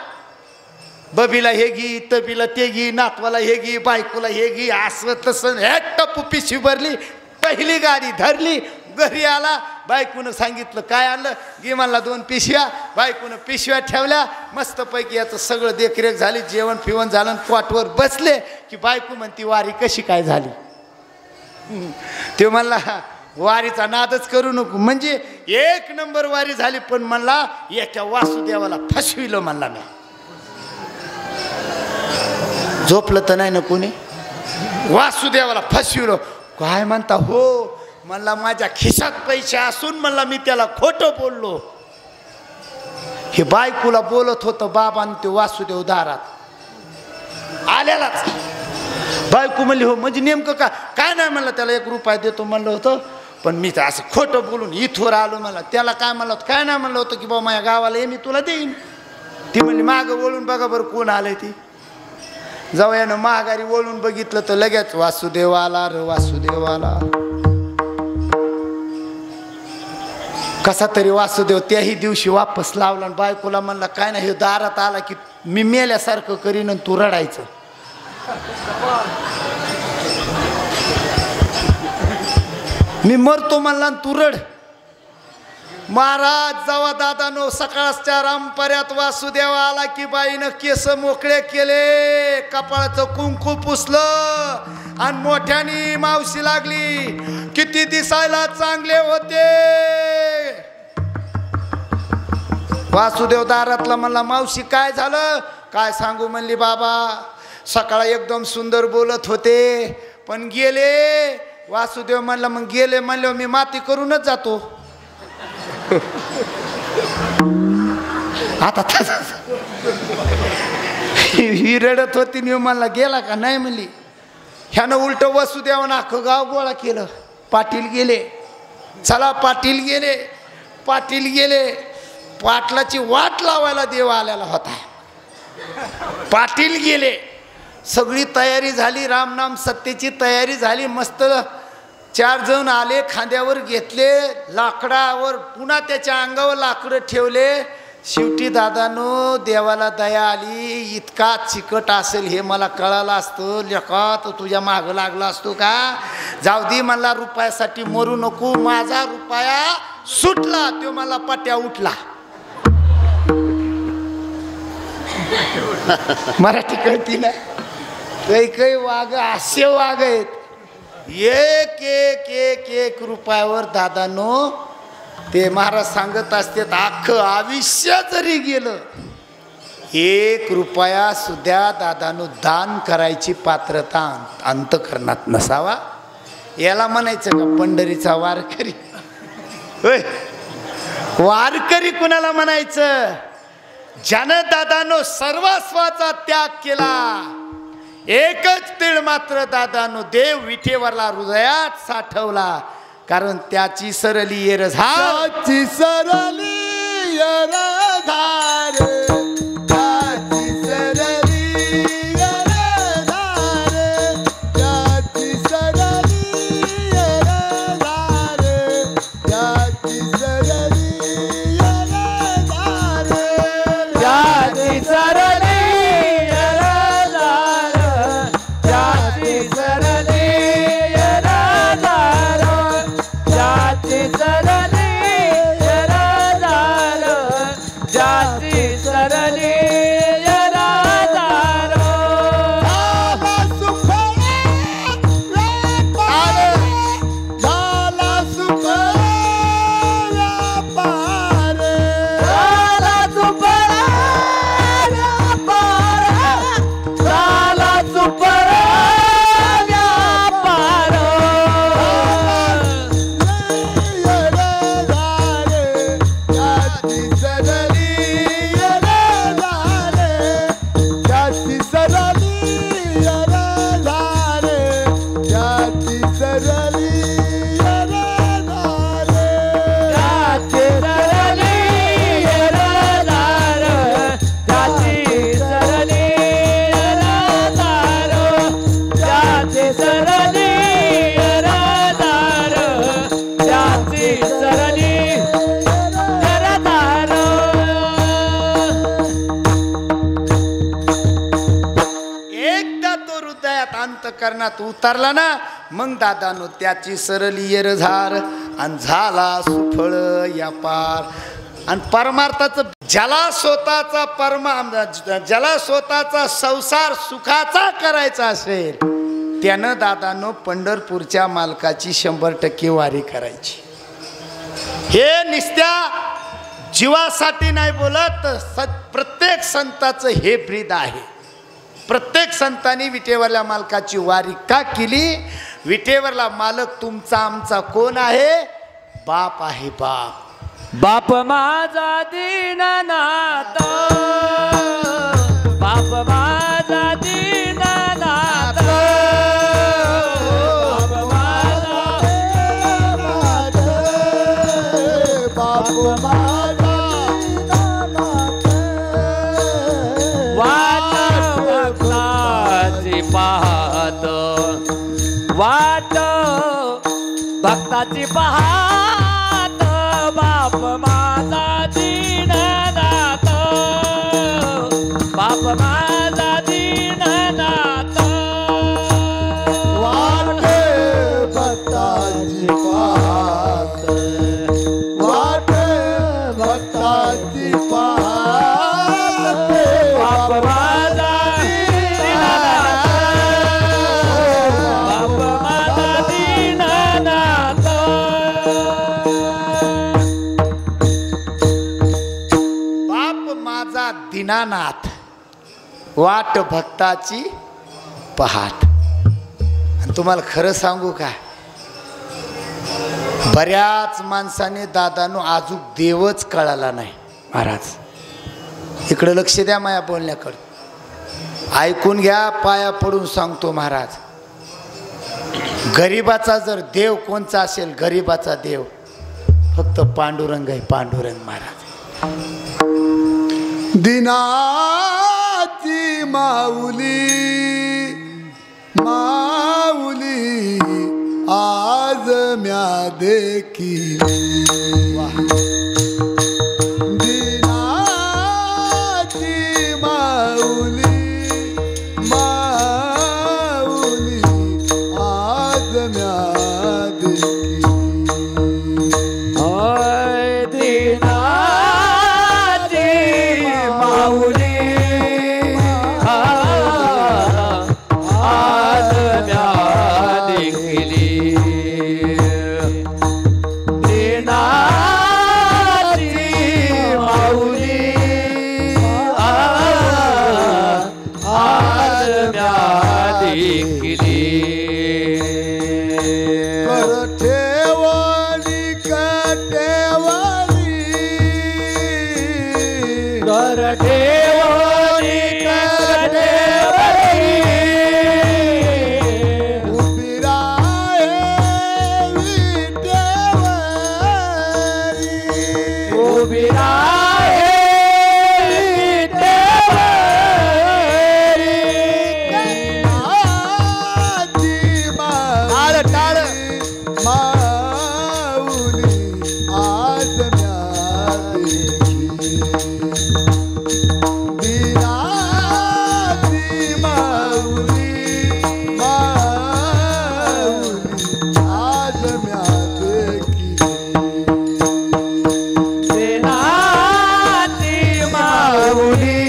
बबीला हे घे, तबीला ते घे, नातवाला हे घे, बायकोला हे घे, असं तसं हे टप्पू पिशवी भरली. पहिली गाडी धरली, घरी आला, बायकोनं सांगितलं काय आणलं, घे म्हणला 2 पिशव्या. बायकोनं पिशव्या ठेवल्या, मस्तपैकी याचं सगळं देखरेख झाली, जेवण फिवण झालं, पोटवर बसले की बायको म्हणती वारी कशी काय झाली. ते म्हणला वारीचा नादच करू नको, म्हणजे 1 नंबर वारी झाली, पण म्हणला याच्या वासुदेवाला फसविलं म्हणला मी. झोपलं तर नाही ना कोणी, वासुदेवाला फसविलं. काय म्हणता हो म्हणला, माझ्या खिशात पैसे असून म्हणला मी त्याला खोटं बोललो. हे बायकोला बोलत होतं बाबांनी, ते वासुदेव दारात आल्यालाच. बायको म्हणली हो म्हणजे नेमकं काय नाही म्हणलं, त्याला 1 रुपया देतो म्हणलं होतं, पण मी तर असं खोटं बोलून इथवर आलो मला. त्याला काय म्हणलं होतं, काय नाही म्हणलं होतं की बाबा माझ्या गावाला ये, मी तुला देईन. ती म्हणली मागं वळून बघा बरं कोण आलंय. ती जेव्हा यानं महागारी वळून बघितलं तर लगेच वासुदेव आला रे वासुदेव आला. कसा तरी वासुदेव त्याही दिवशी वापस लावला आणि बायकोला म्हणला काय नाही, हे दारात आला की मी मेल्यासारखं करीन आणि तू रडायचं. मी मरतो म्हणला आणि तू रड. महाराज जेव्हा दादानो सकाळच्या रामपर्यात वासुदेव आला की बाईनं केस मोकळे केले, कपाळाचं कुंकू पुसलं आणि मोठ्यानी मावशी लागली, किती दिसायला चांगले होते. वासुदेव दारातला म्हणला मावशी काय झालं, काय सांगू म्हणली, बाबा सकाळ एकदम सुंदर बोलत होते पण गेले. वासुदेव म्हणला मग गेले म्हणलं मी माती करूनच जातो. आता ही रडत होती, मी म्हणला गेला का नाही म्हणली. ह्यानं उलट वासुदेवानं अख्खं गाव गोळा केलं. पाटील गेले, चला पाटील गेले, पाटील गेले. पाटलाची वाट लावायला देव आलेला होता. पाटील गेले, सगळी तयारी झाली, रामनाम सत्तेची तयारी झाली, मस्त 4 जण आले, खांद्यावर घेतले, लाकडावर पुन्हा त्याच्या अंगावर लाकडं ठेवले. शेवटी दादानो देवाला दया आली, इतका चिकट असेल हे मला कळालं असतं, लेका तर तुझ्या मागं लागला असतो का. जाऊ दे मला, रुपयासाठी मरू नको. माझा रुपया सुटला, तो मला पट्या उठला. मराठी कळती ना. काही वाघ असे वाघ आहेत, एक एक एक एक रुपयावर दादानो ते महाराज सांगत असतात अख्खं आयुष्य जरी गेलं 1 रुपया सुद्धा दादानो दान करायची पात्रता अंतःकरणात नसावा. याला म्हणायचं का पंढरीचा वारकरी. होय, वारकरी कुणाला म्हणायचं? ज्यानं दादानो सर्वस्वाचा त्याग केला. एकच तीळ मात्र दादानो देव विठेवरला हृदयात साठवला, कारण त्याची सरली येरझार, त्याची सरली येरझार, त्याची सरली येरझार, त्याची सरली येरझार, त्याची सरली येरझार, त्याची सरली अंतःकरणात उतरला ना, मग दादानो त्याची सरली येरझार आणि झाला सुफळ या पार. आणि परमार्थाचं ज्याला स्वतःचा संसार सुखाचा करायचा असेल त्यानं दादानो पंढरपूरच्या मालकाची 100% वारी करायची. हे निस्त्या जीवासाठी नाही बोलत, प्रत्येक संताचं हे ब्रीद आहे. प्रत्येक संतांनी विटेवरल्या मालकाची वारी का केली? विटेवरला मालक तुमचा आमचा कोण आहे? बाप आहे. बाप माझा दीननाथ, बाप माझा दीननाथ, बाप माझा बाप माझा वाट भक्ताची पाहत, वाट भक्ताची पाहत, बाप माझा दीननाथ, बाप माझा दीननाथ, वाट भक्ताची पाहत, वाट भक्ताची पाहत, बाप माझा दीननाथ, बाप माझा दीननाथ. बाप माझा दीनानाथ, वाट भक्ताची पहाट. आणि तुम्हाला खरं सांगू का, बऱ्याच माणसाने दादानो आजूक देवच कळाला नाही. महाराज इकडे लक्ष द्या माया बोलण्याकडे, ऐकून घ्या, पाया पडून सांगतो महाराज. गरीबाचा जर देव कोणचा असेल, गरीबाचा देव फक्त पांडुरंग आहे. पांडुरंग महाराज दिनात माऊली माऊली आज म्या देखिली दिनाची माऊली माऊली आज म्या देखिली दिनाची माऊली आज म्या देखली दिनाची माऊली आज म्या देखली कर ठेवणी कटेवणी कर ठेवणी कटेवणी उभी राहे विटेवरी उभी राहे विटेवरी. आजी माऊली टाळ. माऊली आज म्या देखी दिनाची माऊली माऊली आज म्या देखी दिनाची माऊली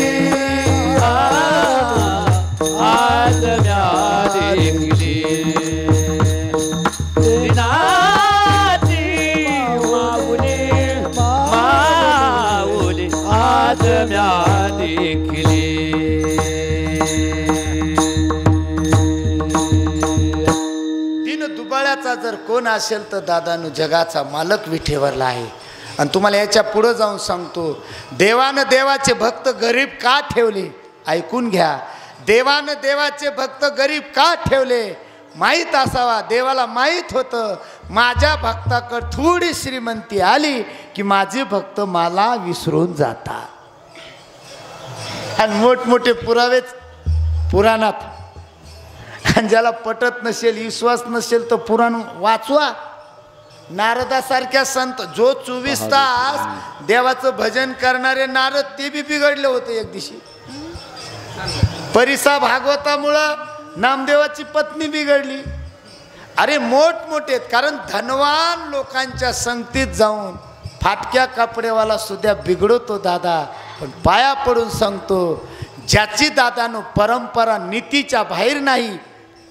आज म्या देखली दिनाची माऊली माऊली आज म्या देखली दिन दुबाळ्याचा जर कोण असेल तर दादानु जगाचा मालक विठेवरला आहे. आणि तुम्हाला याच्या पुढं जाऊन सांगतो, देवानं देवाचे भक्त गरीब का ठेवले ऐकून घ्या. देवानं देवाचे भक्त गरीब का ठेवले माहीत असावा. देवाला माहीत होतं माझ्या भक्ताकडे थोडी श्रीमंती आली की माझे भक्त मला विसरून जातात. आणि मोठमोठे पुरावेच पुराणात. आणि ज्याला पटत नसेल विश्वास नसेल तर पुराण वाचवा. नारदासारख्या संत जो 24 तास देवाचं भजन करणारे नारद ते बी बिघडले होते एक दिवशी. परिसा भागवतामुळं नामदेवाची पत्नी बिघडली. अरे मोठमोठे कारण धनवान लोकांच्या संगतीत जाऊन फाटक्या कपडेवाला सुद्धा बिघडतो दादा. पण पाया पडून सांगतो ज्याची दादानो परंपरा नीतीच्या बाहेर नाही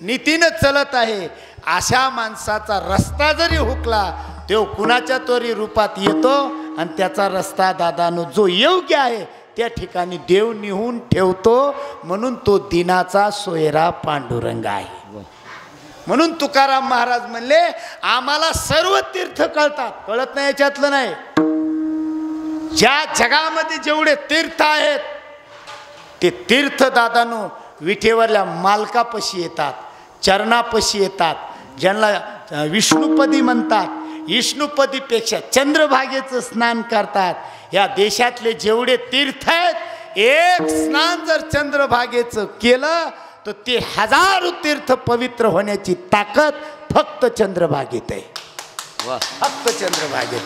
नीतीनं चलत आहे अशा माणसाचा रस्ता जरी हुकला तो कुणाच्या तरी रूपात येतो आणि त्याचा रस्ता दादानो जो योग्य आहे त्या ठिकाणी देव निहून ठेवतो. म्हणून तो दिनाचा सोयरा पांडुरंग आहे. म्हणून तुकाराम महाराज म्हणले आम्हाला सर्व तीर्थ कळतात. कळत नाही याच्यातलं नाही. ज्या जगामध्ये जेवढे तीर्थ आहेत ते तीर्थ दादानो विठेवरल्या मालकापाशी येतात, चरणापाशी येतात. ज्यांना विष्णुपदी म्हणतात. विष्णुपदीपेक्षा चंद्रभागेचं स्नान करतात. या देशातले जेवढे तीर्थ आहेत एक स्नान जर चंद्रभागेचं केलं तर ते 1000 तीर्थ पवित्र होण्याची ताकद फक्त चंद्रभागेत आहे. फक्त चंद्रभागेत.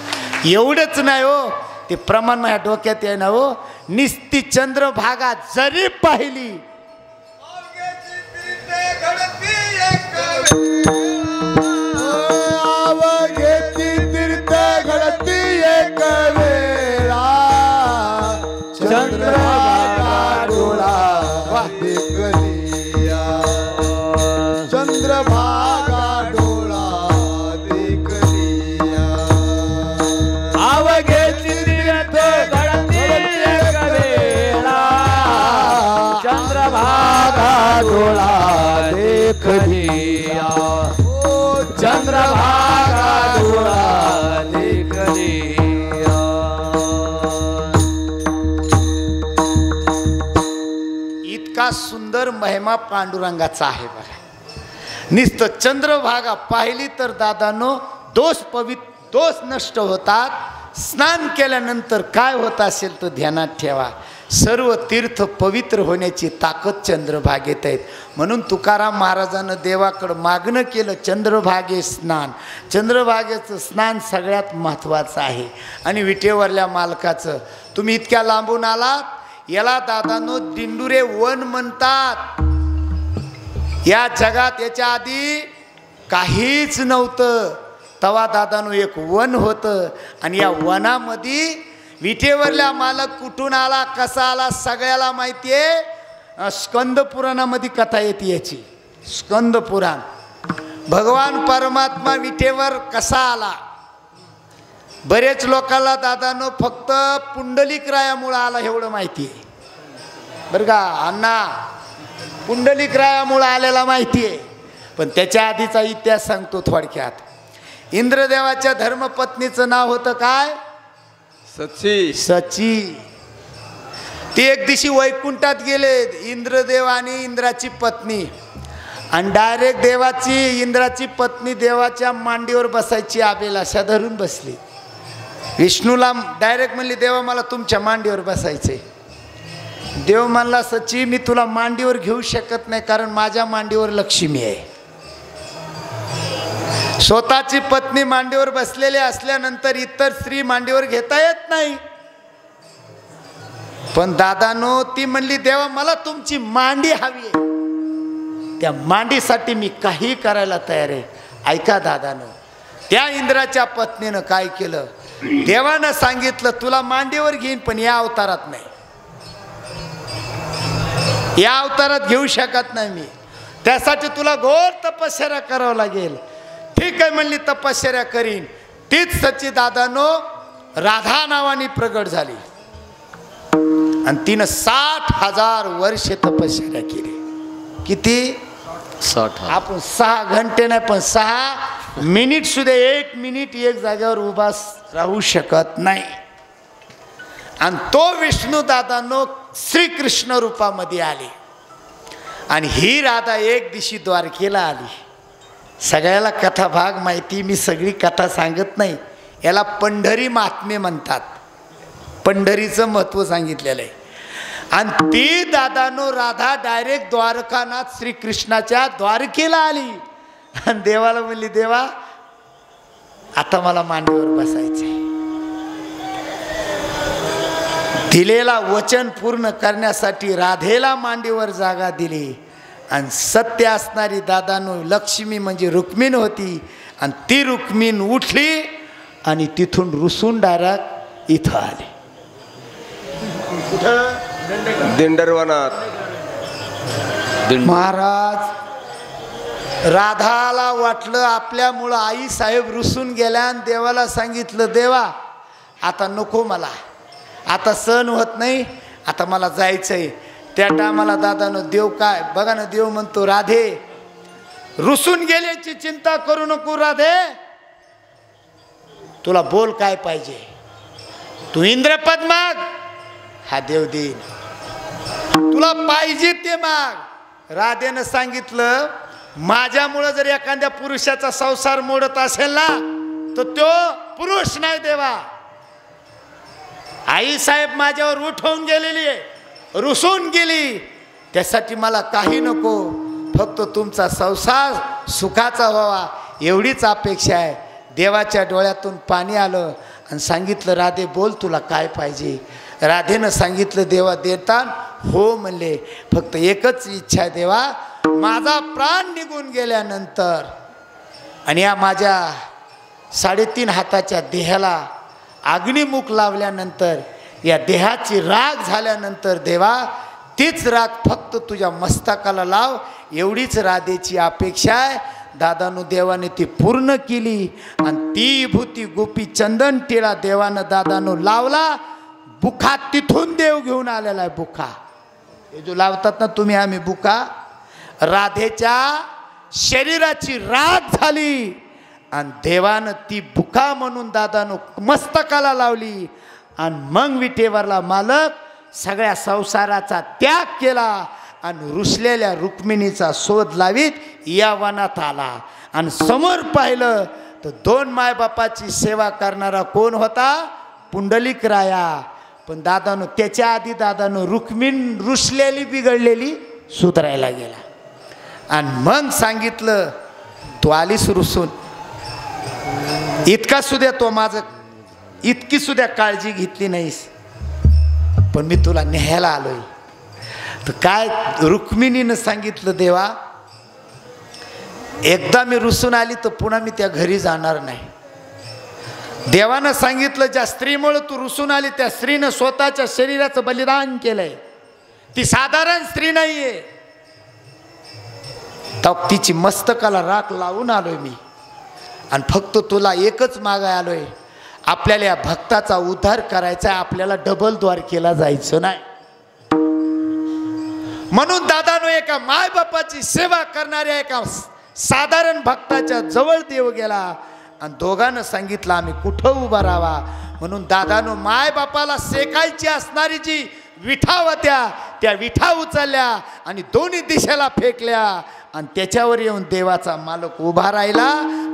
एवढंच नाही हो ते प्रमाण माझ्या डोक्यात आहे ना हो. निस्ती चंद्रभागा जरी पाहिली आवघेची तीर्थ घडती एक वेळा चंद्रभागा डोळा देखलिया चंद्रभागा डोळा देखलिया आवघेची तीर्थ घडती एक वेळा चंद्रभागा डोळा देखलिया चंद्रभागा डोळा देखलिया. इतका सुंदर महिमा पांडुरंगाचा आहे बघा. नुसतं चंद्रभागा पाहिली तर दादानो दोष नष्ट होतात. स्नान केल्यानंतर काय होत असेल तर ध्यानात ठेवा. सर्व तीर्थ पवित्र होण्याची ताकद चंद्रभागेत आहेत. म्हणून तुकाराम महाराजानं देवाकडं मागणं केलं चंद्रभागे स्नान. चंद्रभागेचं स्नान सगळ्यात महत्त्वाचं आहे. आणि विटेवरल्या मालकाचं तुम्ही इतक्या लांबून आलात, याला दादांनो दिंडुरे वन म्हणतात. या जगात याच्या आधी काहीच नव्हतं. तवा दादांनो एक वन होतं आणि या वनामध्ये विटेवरल्या मालक कुठून आला, कसा आला सगळ्याला माहिती आहे. स्कंद पुराणामध्ये कथा येते याची. स्कंद पुराण भगवान परमात्मा विटेवर कसा आला. बरेच लोकांना दादांनो फक्त पुंडलिकरायामुळं आला एवढं माहिती आहे बरं का अण्णा. पुंडलिकरायामुळं आलेला माहिती आहे, पण त्याच्या आधीचा इतिहास सांगतो थोडक्यात. इंद्रदेवाच्या धर्मपत्नीचं नाव होतं काय? सची. सची. ती एक दिवशी वैकुंठात गेले इंद्रदेव आणि इंद्राची पत्नी, आणि डायरेक्ट देवाची इंद्राची पत्नी देवाच्या मांडीवर बसायची. अभिलाषा धरून बसली. विष्णूला डायरेक्ट म्हणली देवा मला तुमच्या मांडीवर बसायचे. देव म्हणला सची मी तुला मांडीवर घेऊ शकत नाही, कारण माझ्या मांडीवर लक्ष्मी आहे. स्वतःची पत्नी मांडीवर बसलेली असल्यानंतर इतर स्त्री मांडीवर घेता येत नाही. पण दादानो ती म्हणली देवा मला तुमची मांडी हवी आहे, त्या मांडीसाठी मी काही करायला तयार आहे. ऐका दादानो, त्या इंद्राच्या पत्नीनं काय केलं, देवानं सांगितलं तुला मांडीवर घेईन पण या अवतारात नाही, या अवतारात घेऊ शकत नाही मी, त्यासाठी तुला घोर तपश्चर्या करावं लागेल. ठीक आहे म्हणली तपश्चर्या करीन. तीच सची दादानो राधा नावाने प्रगट झाली आणि तिनं 60,000 वर्षे तपश्चर्या केली. किती? 60. आपण 6 घंटे नाही पण 6 मिनिट सुद्धा 1 मिनिट एक जागेवर उभा राहू शकत नाही. आणि तो विष्णू दादानो श्रीकृष्ण रूपामध्ये आले आणि ही राधा एक दिवशी द्वारकेला आली. सगळ्याला कथा भाग माहिती, मी सगळी कथा सांगत नाही. याला पंढरी महात्म्य म्हणतात. पंढरीचं महत्त्व सांगितलेलं आहे. आणि ती दादानो राधा डायरेक्ट द्वारकानाथ श्रीकृष्णाच्या द्वारकेला आली आणि देवाला म्हणली देवा आता मला मांडीवर बसायचंय. दिलेला वचन पूर्ण करण्यासाठी राधेला मांडीवर जागा दिली. आणि सत्य असणारी दादानो लक्ष्मी म्हणजे रुक्मिण होती आणि ती रुक्मिण उठली आणि तिथून रुसून डायरेक्ट इथं आली. कुठं? दिंडरवनात. महाराज राधाला वाटलं आपल्यामुळं आई साहेब रुसून गेल्या आणि देवाला सांगितलं देवा आता नको मला, आता सहन होत नाही, आता मला जायचंय. त्या टायमाला दादानं देव काय बघा ना, देव म्हणतो राधे रुसून गेल्याची चिंता करू नको राधे, तुला बोल काय पाहिजे, तू इंद्रपद माग, हा देव देईन, तुला पाहिजे ते माग. राधेनं सांगितलं माझ्यामुळं जर एखाद्या पुरुषाचा संसार मोडत असेल ना तर तो पुरुष नाही देवा. आई साहेब माझ्यावर उठवून गेलेली आहे, रुसून गेली, त्यासाठी मला काही नको, फक्त तुमचा संसार सुखाचा व्हावा एवढीच अपेक्षा आहे. देवाच्या डोळ्यातून पाणी आलं आणि सांगितलं राधे बोल तुला काय पाहिजे. राधेनं सांगितलं देवा देता हो म्हणले, फक्त एकच इच्छा आहे देवा, माझा प्राण निघून गेल्यानंतर आणि या माझ्या 3.5 हाताच्या देहाला अग्निमुख लावल्यानंतर या देहाची राख झाल्यानंतर देवा तीच राख फक्त तुझ्या मस्तकाला लाव, एवढीच राधेची अपेक्षा आहे. दादानं देवाने ती पूर्ण केली आणि ती भूती गोपी चंदन टिळा देवानं दादानं लावला. बुखा तिथून देव घेऊन आलेला आहे. बुखा हे जो लावतात ना तुम्ही आम्ही बुखा, राधेच्या शरीराची राख झाली आणि देवानं ती बुखा म्हणून दादानं मस्तकाला लावली. आणि मग विटेवरला मालक सगळ्या संसाराचा त्याग केला आणि रुसलेल्या रुक्मिणीचा शोध लावीत या वनात आला. आणि समोर पाहिलं तर 2 मायबापाची सेवा करणारा कोण होता? पुंडलिक राया. पण दादानो त्याच्या आधी दादानो रुक्मिण रुसलेली बिघडलेली सुधारायला गेला. आणि मग सांगितलं तू आलीस रुसून, इतका सुद्धा तो माझं इतकी सुद्धा काळजी घेतली नाहीस, पण मी तुला न्यायला आलोय. तर काय रुक्मिणीनं सांगितलं, देवा एकदा मी रुसून आली तर पुन्हा मी त्या घरी जाणार नाही. देवानं सांगितलं ज्या स्त्रीमुळे तू रुसून आली त्या स्त्रीनं स्वतःच्या शरीराचं बलिदान केलंय, ती साधारण स्त्री नाहीये. तर तिची मस्तकाला राख लावून आलोय मी, आणि फक्त तुला एकच मागाय आलोय, आपल्याला या भक्ताचा उद्धार करायचा, आपल्याला डबल द्वारकेला जायचं नाही. म्हणून दादानो एका मायबापाची सेवा करणाऱ्या एका साधारण भक्ताच्या जवळ देव गेला आणि दोघांना सांगितलं आम्ही कुठं उभा राहावा. म्हणून दादानो मायबापाला सेकायची असणारी जी विठा होत्या त्या विठा उचलल्या आणि दोन्ही दिशेला फेकल्या आणि त्याच्यावर येऊन देवाचा मालक उभा राहिला.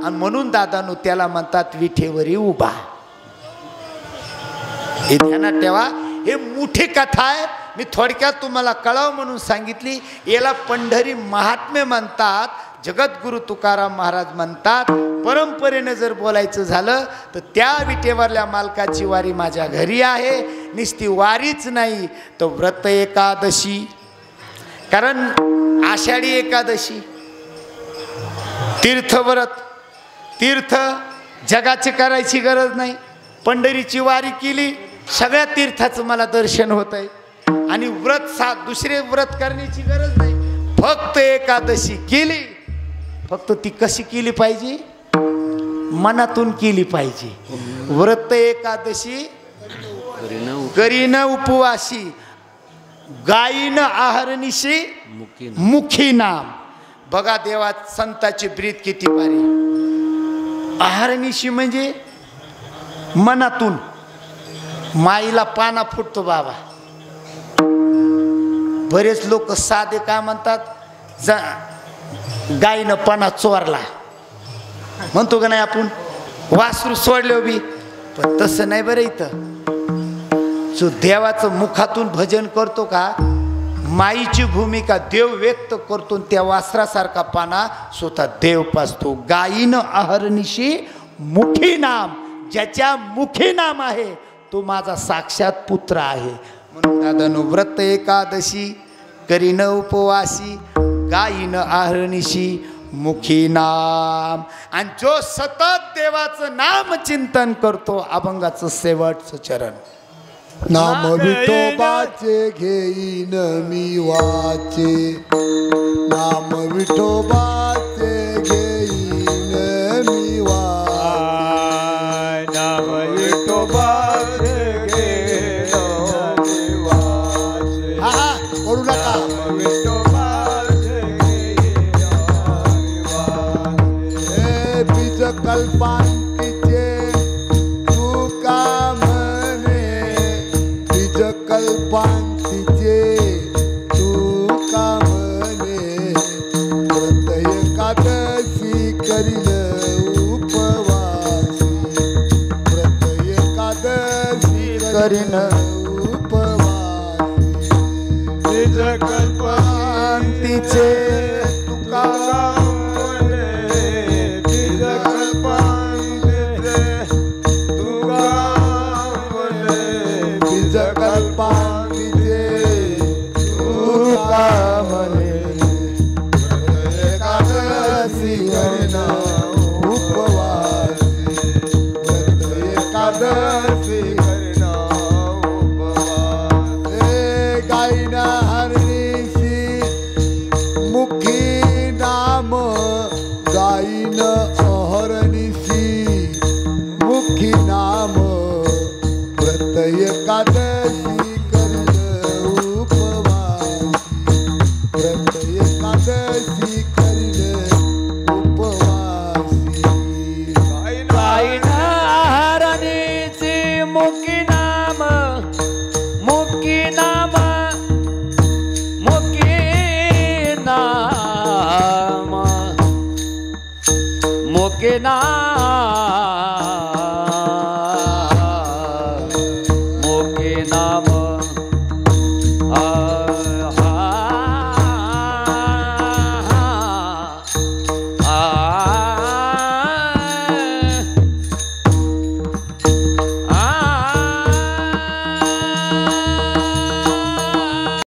आणि म्हणून दादानो त्याला म्हणतात विठेवरी उभा. हे ध्यानात ठेवा, हे मोठी कथा आहे. मी थोडक्यात तुम्हाला कळावं म्हणून सांगितली. याला पंढरी महात्म्य म्हणतात. जगद्गुरु तुकाराम महाराज म्हणतात, परंपरेनं जर बोलायचं झालं तर त्या विटेवरल्या मालकाची वारी माझ्या घरी आहे. नुसती वारीच नाही तर व्रत एकादशी, कारण आषाढी एकादशी तीर्थव्रत, तीर्थ जगाची करायची गरज नाही. पंढरीची वारी केली, सगळ्या तीर्थाचं मला दर्शन होत आहे. आणि व्रत दुसरे व्रत करण्याची गरज नाही, फक्त एकादशी केली. फक्त ती कशी केली पाहिजे, मनातून केली पाहिजे. व्रत एकादशी करीन उपवासी, गायीन आहारनिशी मुखी नाम. बघा देवा संताची ब्रीद किती भारी. आहारनिशी म्हणजे मनातून. माईला पाना फुटतो बाबा. बरेच लोक साधे काय म्हणतात, गायीनं पाना चोरला म्हणतो का नाही आपण, वासरू सोडले बी. पण तसं नाही बरं. इथं जो देवाचं मुखातून भजन करतो का, माईची भूमिका देव व्यक्त करतो, त्या वासरासारखा पाना स्वतः देव पाजतो. गायीनं अहर्निशी मुखी नाम, ज्याच्या मुखी नाम आहे तो माझा साक्षात पुत्र आहे. म्हणून दादानो व्रत एकादशी करीन उपवासी, गायीन अहर्निशी मुखी नाम. आणि जो सतत देवाचं नाम चिंतन करतो, अभंगाचं शेवटचं चरण. नाम विठोबाचे घेईन मी वाचे, नाम विठोबाचे घेईन मी वाचे, नाम विठोबाचे घेईन मी वाचे. हा ओढू नका. विठोबाचे घेईन मी वाचे. हे बीज कल्पांतीचे तुका कल्पांतीचे तुका म्हणे, व्रत एकादशी करीन उपवासी, व्रत एकादशी करीन